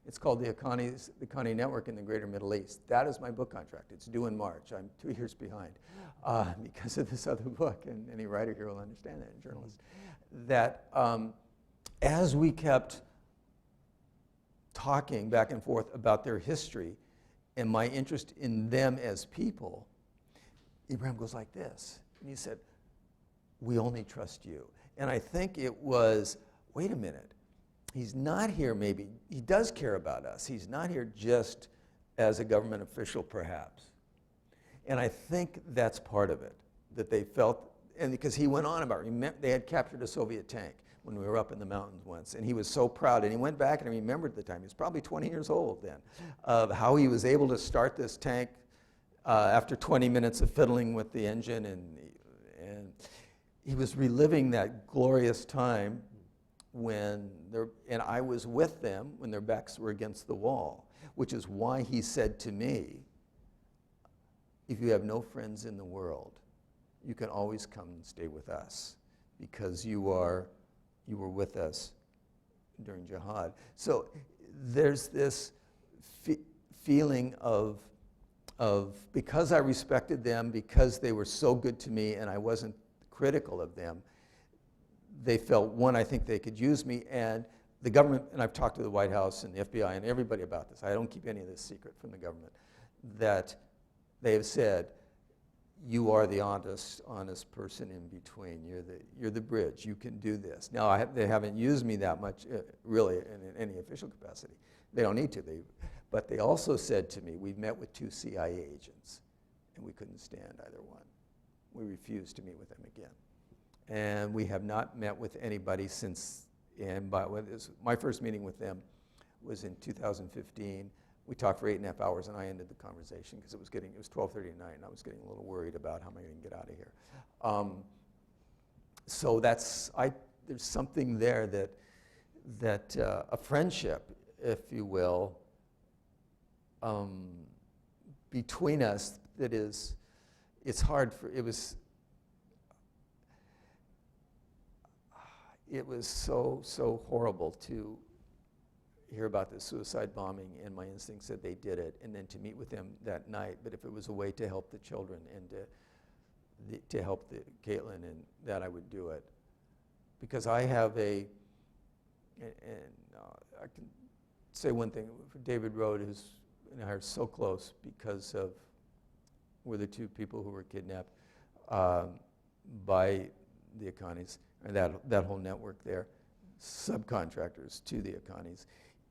It's called the Haqqani Network in the Greater Middle East. That is my book contract. It's due in March. I'm 2 years behind because of this other book, and any writer here will understand that, and journalist. That as we kept talking back and forth about their history and my interest in them as people, Ibrahim goes like this, and he said, "We only trust you." And I think it was, wait a minute, he's not here maybe, he does care about us. He's not here just as a government official perhaps. And I think that's part of it, that they felt, and because he went on about, they had captured a Soviet tank when we were up in the mountains once, and he was so proud, and he went back and he remembered the time, he was probably 20 years old then, of how he was able to start this tank after 20 minutes of fiddling with the engine, and he was reliving that glorious time and I was with them when their backs were against the wall, which is why he said to me, "If you have no friends in the world, you can always come and stay with us because you were with us during jihad." So there's this feeling of because I respected them, because they were so good to me and I wasn't critical of them, they felt, one, I think they could use me, and the government, and I've talked to the White House and the FBI and everybody about this, I don't keep any of this secret from the government, that they have said, "You are the honest person in between. You're the bridge. You can do this." Now, they haven't used me that much, really, in any official capacity. They don't need to. But they also said to me, "We've met with 2 CIA agents, and we couldn't stand either one. We refused to meet with them again. And we have not met with anybody since, my first meeting with them was in 2015. We talked for 8.5 hours, and I ended the conversation because it was 12:30 at night, and I was getting a little worried about how am I going to get out of here. So there's something there that a friendship, if you will, between us that is, it's hard for, it was so horrible to hear about the suicide bombing, and my instinct said they did it, and then to meet with them that night. But if it was a way to help the children and to help Caitlin, and that I would do it. Because I have I can say one thing, for David Rode, who's and I are so close because of, we're the 2 people who were kidnapped by the Haqqanis, and that whole network there, subcontractors to the Haqqanis,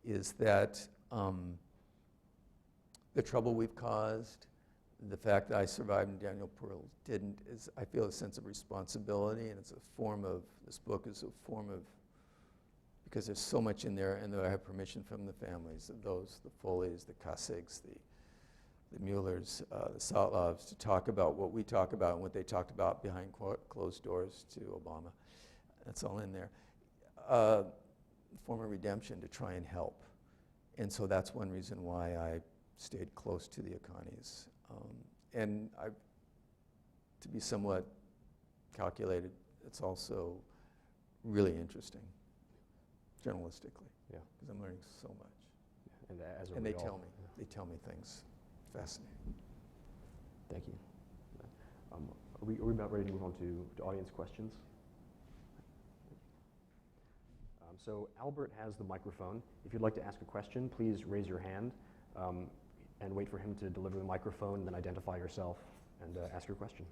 is that the trouble we've caused, the fact that I survived and Daniel Pearl didn't, is I feel a sense of responsibility, and it's a form of, this book is a form of, because there's so much in there, and I have permission from the families of those, the Foleys, the Kasigs, the Muellers, the Satlavs, to talk about what we talk about and what they talked about behind closed doors to Obama. That's all in there. Form of redemption to try and help. And so that's one reason why I stayed close to the Haqqanis. And to be somewhat calculated, it's also really interesting, journalistically, because I'm learning so much. And they tell me things fascinating. Thank you. Are we about ready to move on to audience questions? So Albert has the microphone. If you'd like to ask a question, please raise your hand. and wait for him to deliver the microphone, and then identify yourself and ask your question.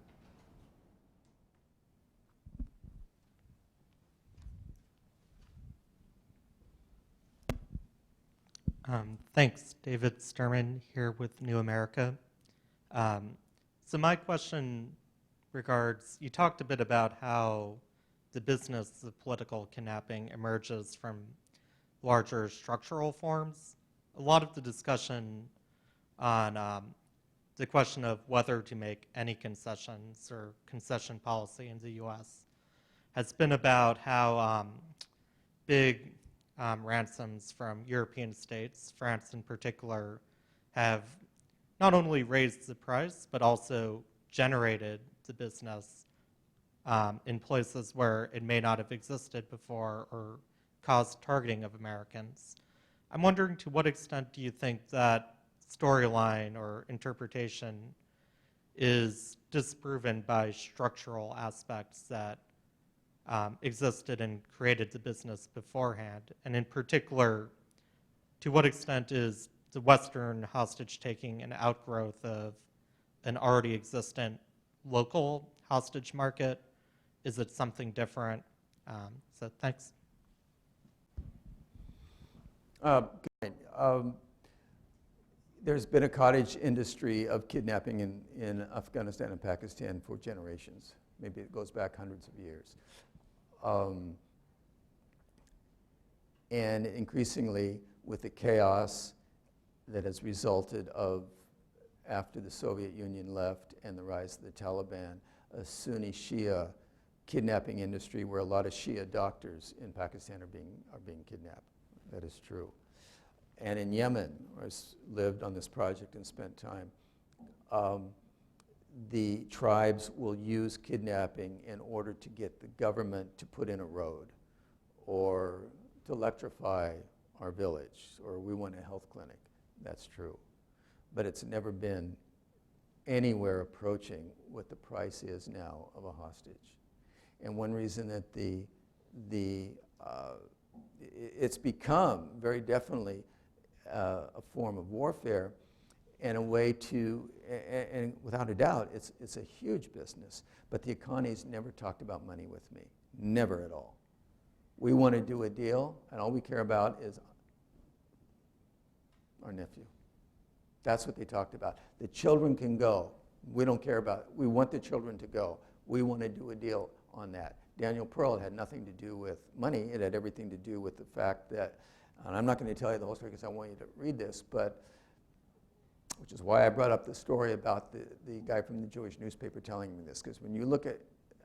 Thanks, David Sturman here with New America. So my question regards, you talked a bit about how the business of political kidnapping emerges from larger structural forms. A lot of the discussion on the question of whether to make any concessions or concession policy in the US has been about how big ransoms from European states, France in particular, have not only raised the price, but also generated the business in places where it may not have existed before or caused targeting of Americans. I'm wondering, to what extent do you think that storyline or interpretation is disproven by structural aspects that existed and created the business beforehand? And in particular, to what extent is the Western hostage-taking an outgrowth of an already existent local hostage market? Is it something different? So thanks. Good. There's been a cottage industry of kidnapping in Afghanistan and Pakistan for generations. Maybe it goes back hundreds of years. And increasingly, with the chaos that has resulted of, after the Soviet Union left and the rise of the Taliban, a Sunni Shia kidnapping industry where a lot of Shia doctors in Pakistan are being kidnapped. That is true. And in Yemen, where I lived on this project and spent time, the tribes will use kidnapping in order to get the government to put in a road or to electrify our village, or we want a health clinic. That's true. But it's never been anywhere approaching what the price is now of a hostage. And one reason that it's become very definitely a form of warfare and a way to, and without a doubt, it's a huge business. But the economy's never talked about money with me, never at all. We want to do a deal, and all we care about is our nephew. That's what they talked about. The children can go. We don't care about it. We want the children to go. We want to do a deal on that. Daniel Pearl had nothing to do with money. It had everything to do with the fact that, and I'm not going to tell you the whole story because I want you to read this, but which is why I brought up the story about the guy from the Jewish newspaper telling me this, because when you look at,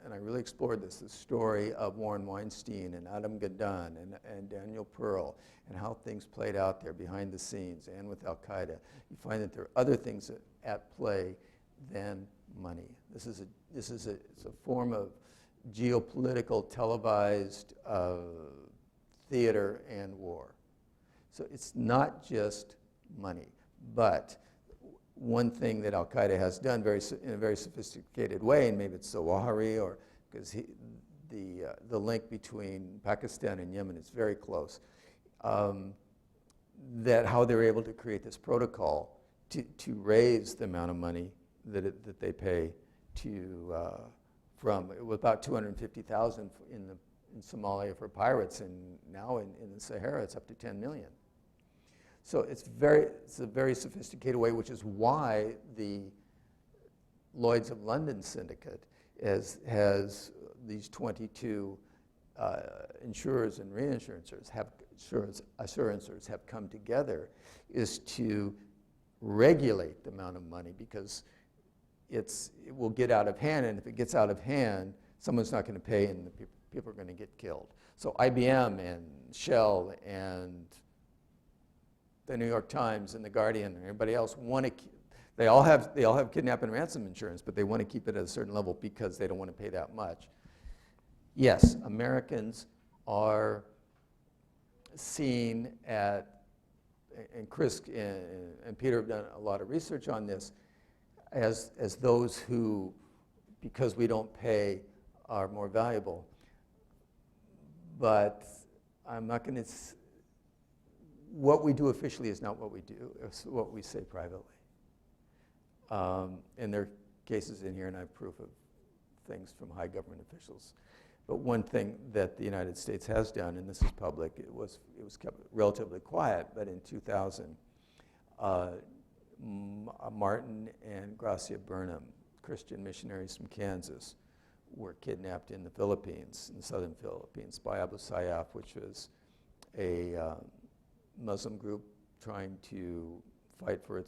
and I really explored this, the story of Warren Weinstein and Adam Gaddan and Daniel Pearl and how things played out there behind the scenes and with Al-Qaeda, you find that there are other things at play than money. It's a form of geopolitical televised theater and war. So it's not just money, but one thing that Al-Qaeda has done in a very sophisticated way, and maybe it's Zawahiri, or because the link between Pakistan and Yemen is very close, that how they're able to create this protocol to raise the amount of money that they pay to from, it was about 250,000 in Somalia for pirates, and now in the Sahara it's up to 10 million. So it's a very sophisticated way, which is why the Lloyd's of London syndicate has these 22 insurers and reinsurers have come together, is to regulate the amount of money, because it will get out of hand, and if it gets out of hand, someone's not going to pay, and the people are going to get killed. So IBM and Shell and the New York Times and the Guardian and everybody else they all have kidnap and ransom insurance, but they want to keep it at a certain level because they don't want to pay that much. Yes, Americans are seen and Chris and Peter have done a lot of research on this, as those who, because we don't pay, are more valuable. But I'm not going to, what we do officially is not what we do, it's what we say privately. And there are cases in here, and I have proof of things from high government officials. But one thing that the United States has done, and this is public, it was kept relatively quiet, but in 2000, Martin and Gracia Burnham, Christian missionaries from Kansas, were kidnapped in the Philippines, in the southern Philippines, by Abu Sayyaf, which was a Muslim group trying to fight for a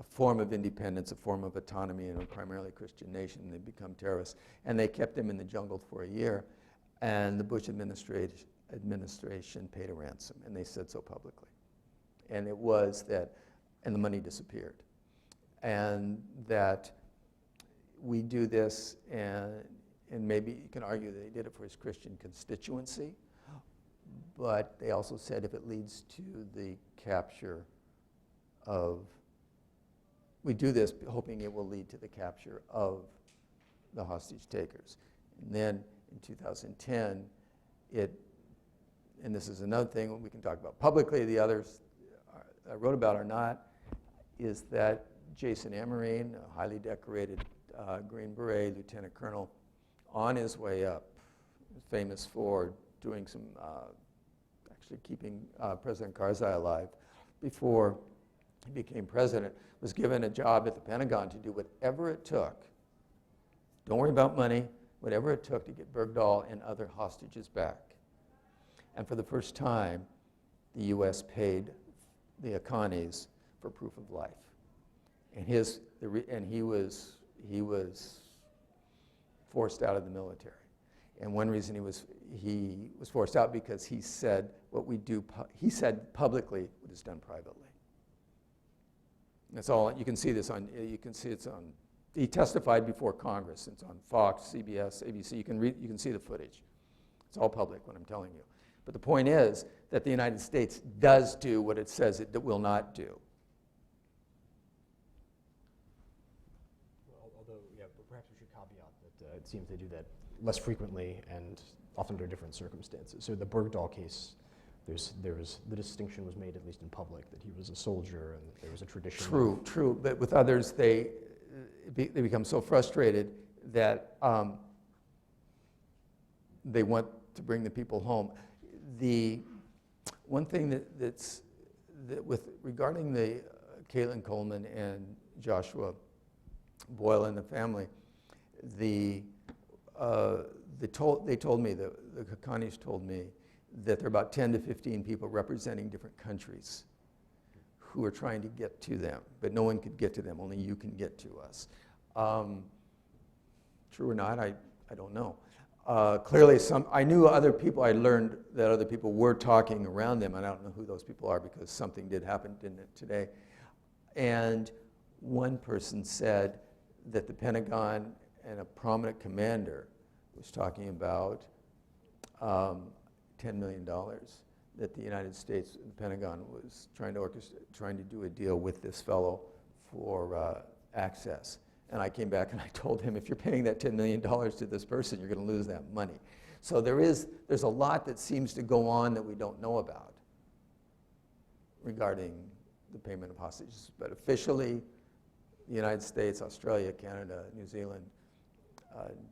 form of independence, a form of autonomy in a primarily Christian nation. They become terrorists. And they kept them in the jungle for a year. And the Bush administration paid a ransom. And they said so publicly. And it was that, and the money disappeared. And that we do this, and maybe you can argue that they did it for his Christian constituency. But they also said if it leads to the capture of, we do this hoping it will lead to the capture of the hostage takers. And then in 2010, and this is another thing we can talk about publicly, the others I wrote about or not, is that Jason Amarine, a highly decorated Green Beret lieutenant colonel, on his way up, famous for doing some, actually keeping President Karzai alive before he became president, was given a job at the Pentagon to do whatever it took. Don't worry about money, whatever it took to get Bergdahl and other hostages back. And for the first time, the U.S. paid the Akanis for proof of life. And he was forced out of the military. And one reason he was forced out because he said what we do. He said publicly what is done privately. That's all. You can see this on. You can see it's on. He testified before Congress. It's on Fox, CBS, ABC. You can see the footage. It's all public. What I'm telling you. But the point is that the United States does do what it says it will not do. Well, although, yeah, but perhaps we should caveat that it seems they do that less frequently and often under different circumstances. So the Bergdahl case, the distinction was made, at least in public, that he was a soldier and there was a tradition. True. But with others, they become so frustrated that they want to bring the people home. The one thing regarding the Caitlin Coleman and Joshua Boyle and the family, they told me, the Hakanis told me, that there are about 10 to 15 people representing different countries who are trying to get to them, but no one could get to them, only you can get to us. True or not, I don't know. Clearly, I knew other people, I learned that other people were talking around them, and I don't know who those people are because something did happen, didn't it, today? And one person said that the Pentagon and a prominent commander was talking about $10 million that the United States, the Pentagon, was trying to do a deal with this fellow for access. And I came back and I told him, if you're paying that $10 million to this person, you're going to lose that money. So there's a lot that seems to go on that we don't know about regarding the payment of hostages. But officially, the United States, Australia, Canada, New Zealand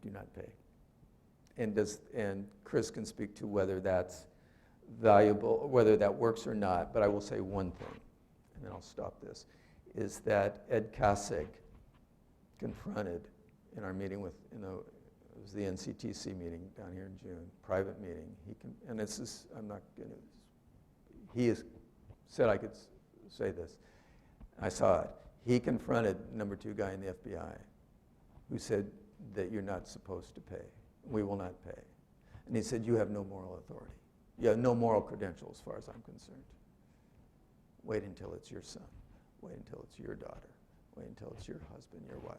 do not pay. And Chris can speak to whether that's valuable, whether that works or not, but I will say one thing, and then I'll stop this, is that Ed Kasich confronted in our meeting with, it was the NCTC meeting down here in June, private meeting, and this is, I'm not going to, he said I could say this, I saw it. He confronted number 2 guy in the FBI who said that you're not supposed to pay. We will not pay. And he said, you have no moral authority. You have no moral credential as far as I'm concerned. Wait until it's your son. Wait until it's your daughter. Wait until it's your husband, your wife.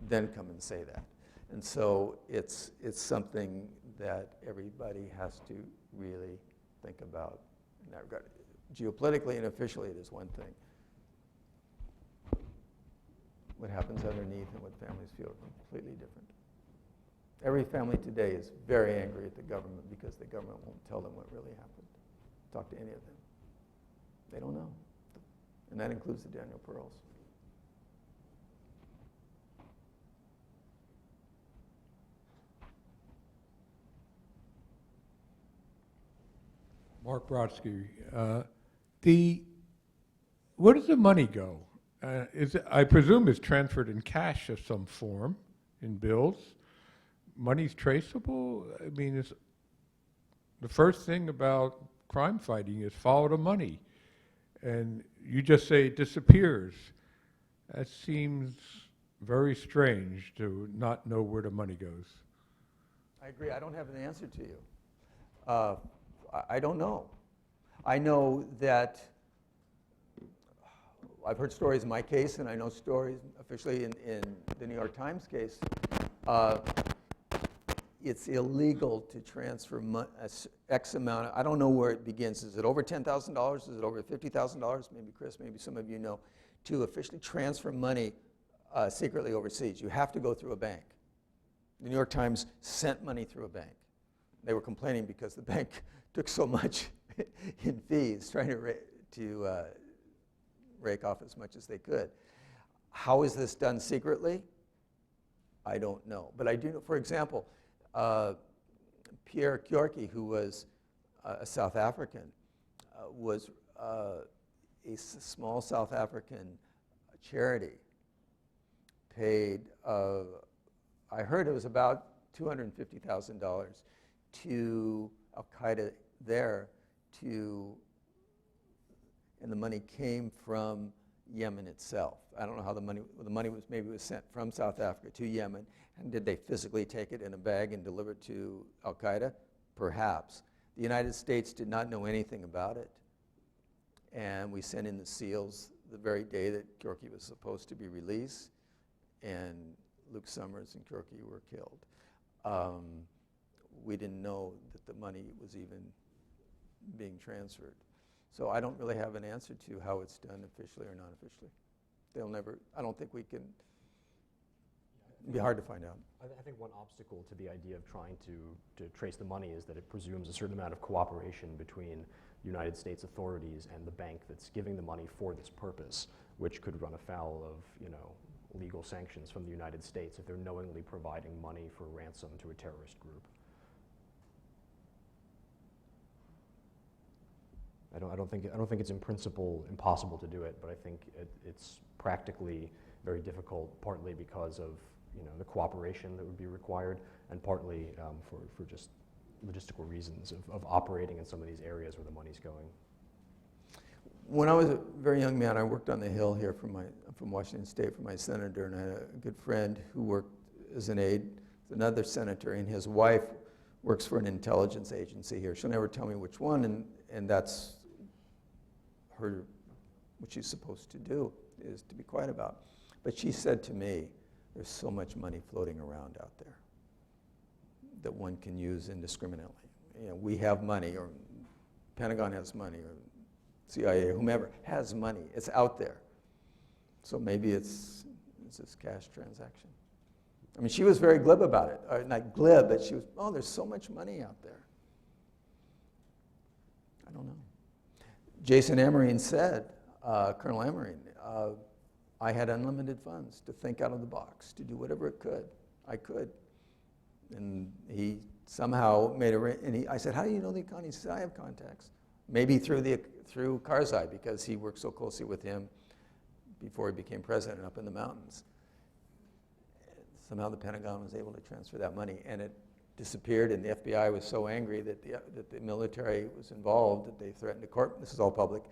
Then come and say that. And so it's something that everybody has to really think about in that regard. Geopolitically and officially, it is one thing. What happens underneath and what families feel are completely different. Every family today is very angry at the government because the government won't tell them what really happened. Talk to any of them. They don't know. And that includes the Daniel Pearls. Mark Brodsky. Where does the money go? I presume it's transferred in cash of some form, in bills. Money's traceable? I mean, the first thing about crime fighting is follow the money. And you just say it disappears. That seems very strange to not know where the money goes. I agree. I don't have an answer to you. I don't know. I know that I've heard stories in my case, and I know stories officially in the New York Times case. It's illegal to transfer X amount. I don't know where it begins. Is it over $10,000? Is it over $50,000? Maybe Chris, maybe some of you know. To officially transfer money secretly overseas, you have to go through a bank. The New York Times sent money through a bank. They were complaining because the bank took so much in fees, trying to rake off as much as they could. How is this done secretly? I don't know. But I do know, for example, Pierre Kyorki, who was a South African, was a small South African charity paid, I heard it was about $250,000 to Al-Qaeda there and the money came from Yemen itself. I don't know how the money was, maybe it was sent from South Africa to Yemen, and did they physically take it in a bag and deliver it to Al-Qaeda? Perhaps. The United States did not know anything about it, and we sent in the SEALs the very day that Kyorki was supposed to be released, and Luke Summers and Kyorki were killed. We didn't know that the money was even being transferred. So I don't really have an answer to how it's done officially or non-officially. I don't think we can, it'd be hard to find out. I think one obstacle to the idea of trying to trace the money is that it presumes a certain amount of cooperation between United States authorities and the bank that's giving the money for this purpose, which could run afoul of, legal sanctions from the United States if they're knowingly providing money for ransom to a terrorist group. I don't think it's in principle impossible to do it, but I think it's practically very difficult, partly because of the cooperation that would be required, and partly for just logistical reasons of operating in some of these areas where the money's going. When I was a very young man, I worked on the Hill here from Washington State for my senator, and I had a good friend who worked as an aide, another senator, and his wife works for an intelligence agency here. She'll never tell me which one, and that's what she's supposed to do, is to be quiet about. But she said to me, there's so much money floating around out there that one can use indiscriminately. We have money, or Pentagon has money, or CIA, whomever has money. It's out there. So maybe it's this cash transaction. I mean, she was very glib about it. Not glib, but she was, there's so much money out there. I don't know. Jason Amerine said, Colonel Amerine, I had unlimited funds to think out of the box, to do whatever I could. And he somehow made I said, how do you know the economy? He said, I have contacts. Maybe through Karzai, because he worked so closely with him before he became president up in the mountains. Somehow the Pentagon was able to transfer that money, and it disappeared, and the FBI was so angry that the military was involved that they threatened to this is all public,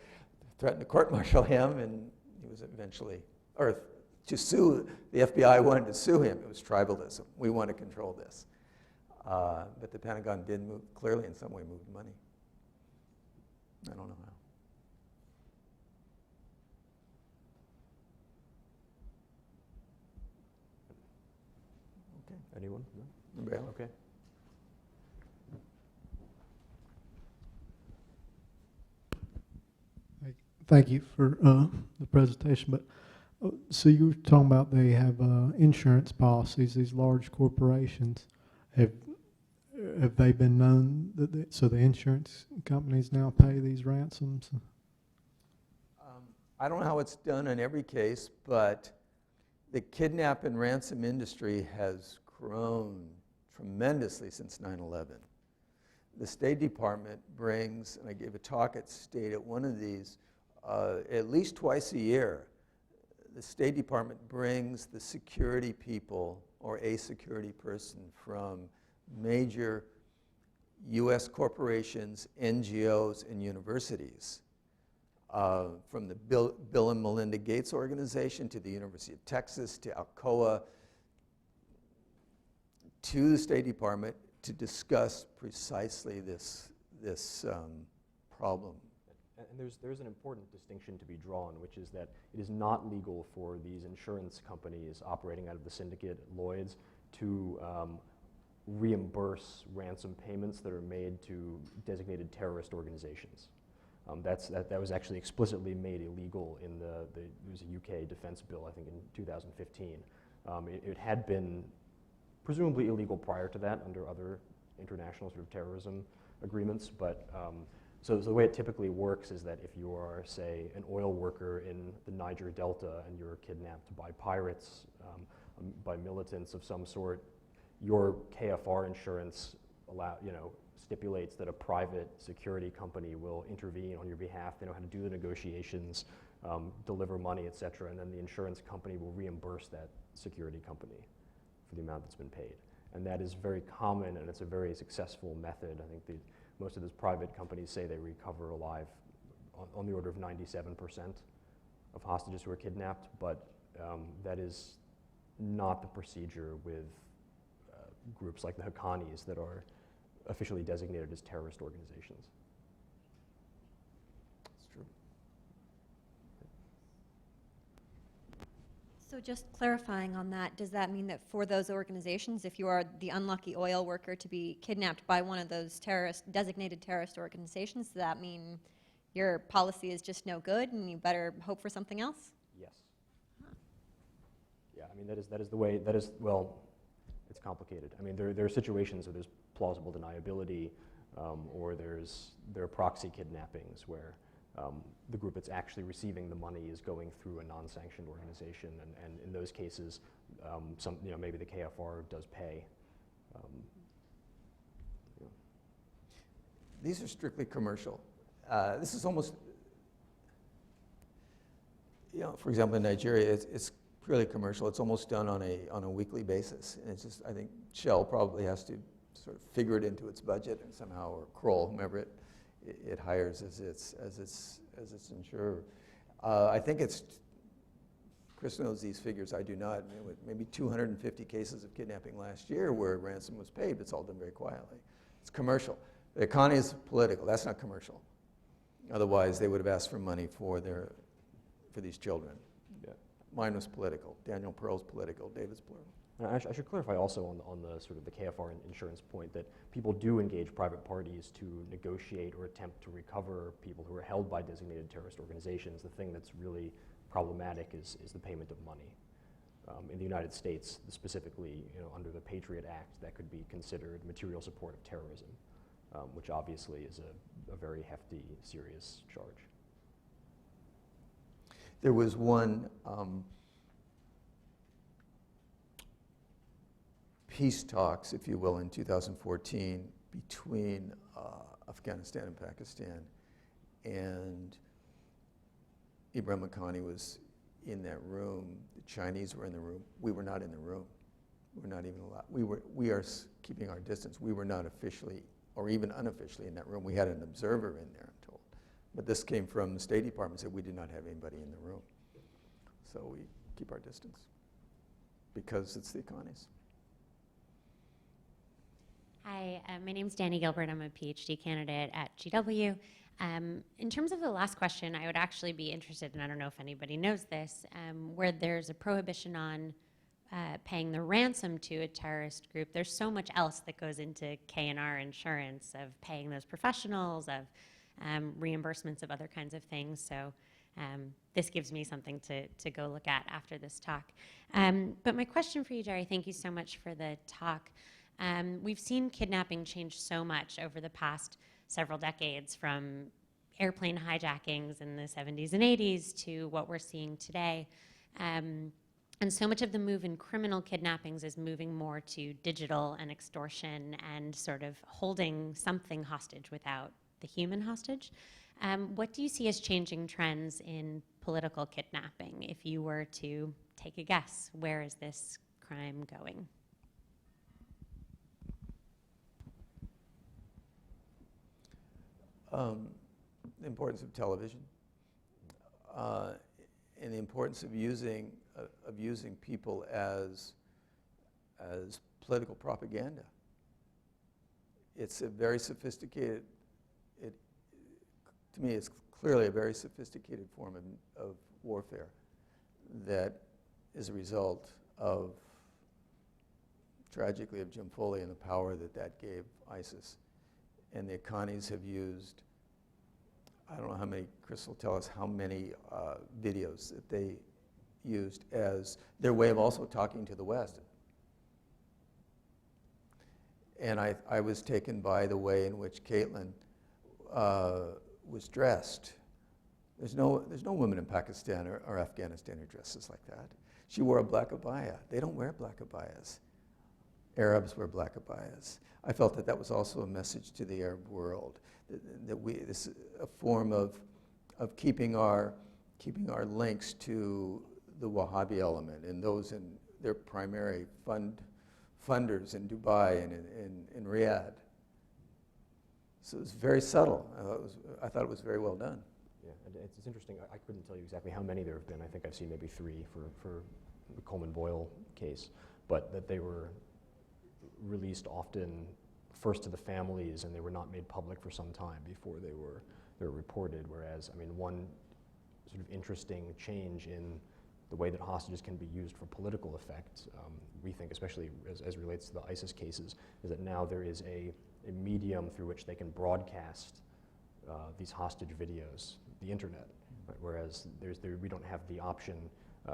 threatened to court-martial him, and he was eventually, or to sue, the FBI wanted to sue him. It was tribalism. We want to control this. But the Pentagon did clearly in some way move money. I don't know how. Okay, anyone? No? Anybody else? Okay. Thank you for the presentation. But so you were talking about they have insurance policies. These large corporations have they been known that so the insurance companies now pay these ransoms? I don't know how it's done in every case, but the kidnap and ransom industry has grown tremendously since 9/11. The State Department brings, and I gave a talk at State at one of these, at least twice a year, the State Department brings the security people or a security person from major US corporations, NGOs, and universities. From the Bill and Melinda Gates organization to the University of Texas to Alcoa to the State Department to discuss precisely this problem. And there's an important distinction to be drawn, which is that it is not legal for these insurance companies operating out of the syndicate at Lloyd's to reimburse ransom payments that are made to designated terrorist organizations. That was actually explicitly made illegal in there was a UK defense bill, I think, in 2015. It had been presumably illegal prior to that under other international sort of terrorism agreements, but so the way it typically works is that if you are, say, an oil worker in the Niger Delta and you're kidnapped by pirates, by militants of some sort, your KFR insurance stipulates that a private security company will intervene on your behalf. They know how to do the negotiations, deliver money, et cetera, and then the insurance company will reimburse that security company for the amount that's been paid. And that is very common, and it's a very successful method. I think most of those private companies say they recover alive on the order of 97% of hostages who are kidnapped, but that is not the procedure with groups like the Haqqanis that are officially designated as terrorist organizations. That's true. So just clarifying on that, does that mean that for those organizations, if you are the unlucky oil worker to be kidnapped by one of those designated terrorist organizations, does that mean your policy is just no good and you better hope for something else? Yes. Yeah, I mean, that is the way, well, it's complicated. I mean, there are situations where there's plausible deniability, or there are proxy kidnappings where the group that's actually receiving the money is going through a non-sanctioned organization, and in those cases, maybe the KFR does pay. These are strictly commercial. This is almost, for example, in Nigeria, it's purely commercial. It's almost done on a weekly basis, and it's just, I think Shell probably has to sort of figure it into its budget and somehow, or Kroll, whomever it hires as its insurer. I think Chris knows these figures, I do not. Maybe 250 cases of kidnapping last year where ransom was paid, but it's all done very quietly. It's commercial. The economy is political. That's not commercial. Otherwise, they would have asked for money for these children. Yeah. Mine was political. Daniel Pearl's political. David's political. I should clarify also on the sort of the KFR insurance point that people do engage private parties to negotiate or attempt to recover people who are held by designated terrorist organizations. The thing that's really problematic is the payment of money. In the United States, specifically, under the Patriot Act, that could be considered material support of terrorism, which obviously is a very hefty, serious charge. There was one peace talks, if you will, in 2014 between Afghanistan and Pakistan, and Ibrahim Haqqani was in that room. The Chinese were in the room. We were not in the room. We were not even allowed. We are keeping our distance. We were not officially or even unofficially in that room. We had an observer in there, I'm told. But this came from the State Department, said we did not have anybody in the room. So we keep our distance because it's the economies. Hi, my name's Danny Gilbert. I'm a PhD candidate at GW. In terms of the last question, I would actually be interested, and I don't know if anybody knows this, where there's a prohibition on paying the ransom to a terrorist group. There's so much else that goes into K&R insurance, of paying those professionals, of reimbursements of other kinds of things. So this gives me something to go look at after this talk. But my question for you, Jere, thank you so much for the talk. We've seen kidnapping change so much over the past several decades, from airplane hijackings in the 70s and 80s to what we're seeing today. And so much of the move in criminal kidnappings is moving more to digital and extortion and sort of holding something hostage without the human hostage. What do you see as changing trends in political kidnapping? If you were to take a guess, where is this crime going? The importance of television, and the importance of using people as political propaganda. It's a very sophisticated. To me, it's clearly a very sophisticated form of warfare that is a result of, tragically, of Jim Foley and the power that gave ISIS. And the Afghanis have used, I don't know how many, Chris will tell us how many videos that they used as their way of also talking to the West. And I was taken by the way in which Caitlin was dressed. There's no woman in Pakistan or Afghanistan who dresses like that. She wore a black abaya. They don't wear black abayas. Arabs wear black abayas. I felt that was also a message to the Arab world, that this is a form of keeping our links to the Wahhabi element and those in their primary funders in Dubai and in Riyadh. So it was very subtle. I thought it was very well done. Yeah, and it's interesting. I couldn't tell you exactly how many there have been. I think I've seen maybe 3 for the Coleman Boyle case, but that they were released often first to the families, and they were not made public for some time before they were reported. Whereas, I mean, one sort of interesting change in the way that hostages can be used for political effect, we think, especially as relates to the ISIS cases, is that now there is a medium through which they can broadcast these hostage videos, the internet, right? Whereas we don't have the option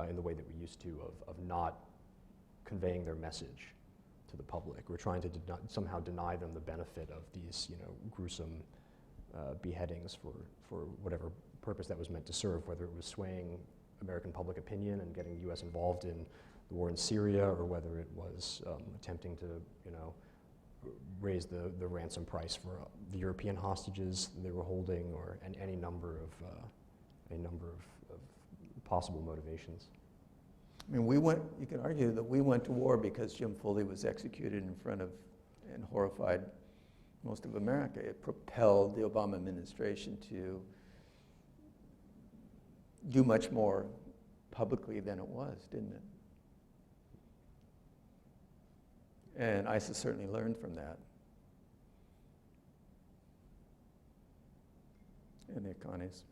in the way that we used to of not conveying their message to the public. We're trying to somehow deny them the benefit of these, gruesome beheadings for whatever purpose that was meant to serve, whether it was swaying American public opinion and getting the U.S. involved in the war in Syria, or whether it was attempting to, raise the ransom price for the European hostages they were holding, or any number of possible motivations. I mean, you can argue that we went to war because Jim Foley was executed in front of and horrified most of America. It propelled the Obama administration to do much more publicly than it was, didn't it? And ISIS certainly learned from that. And the Afghanis.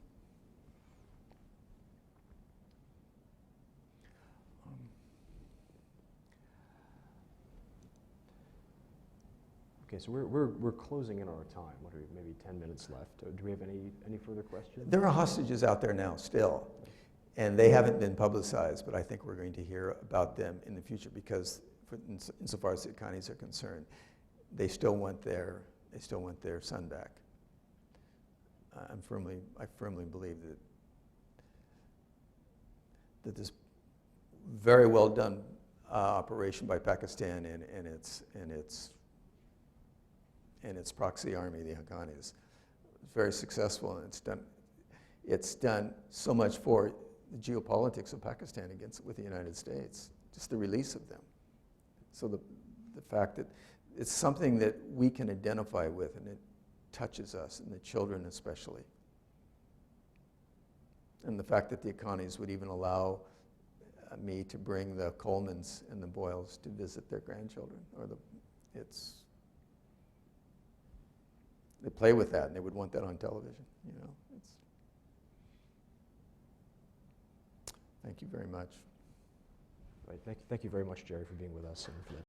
Okay, so we're closing in on our time. What are we, maybe 10 minutes left? Do we have any further questions? There are hostages out there now still, and they haven't been publicized, but I think we're going to hear about them in the future because, insofar as the Afghanis are concerned, they still want their son back. I firmly believe that this very well done operation by Pakistan and its proxy army, the Afghanis, is very successful, and it's done so much for the geopolitics of Pakistan with the United States, just the release of them. So the fact that it's something that we can identify with, and it touches us, and the children especially. And the fact that the Afghanis would even allow me to bring the Colemans and the Boyles to visit their grandchildren, they play with that, and they would want that on television. Thank you very much. Right. Thank you very much, Jere, for being with us and for that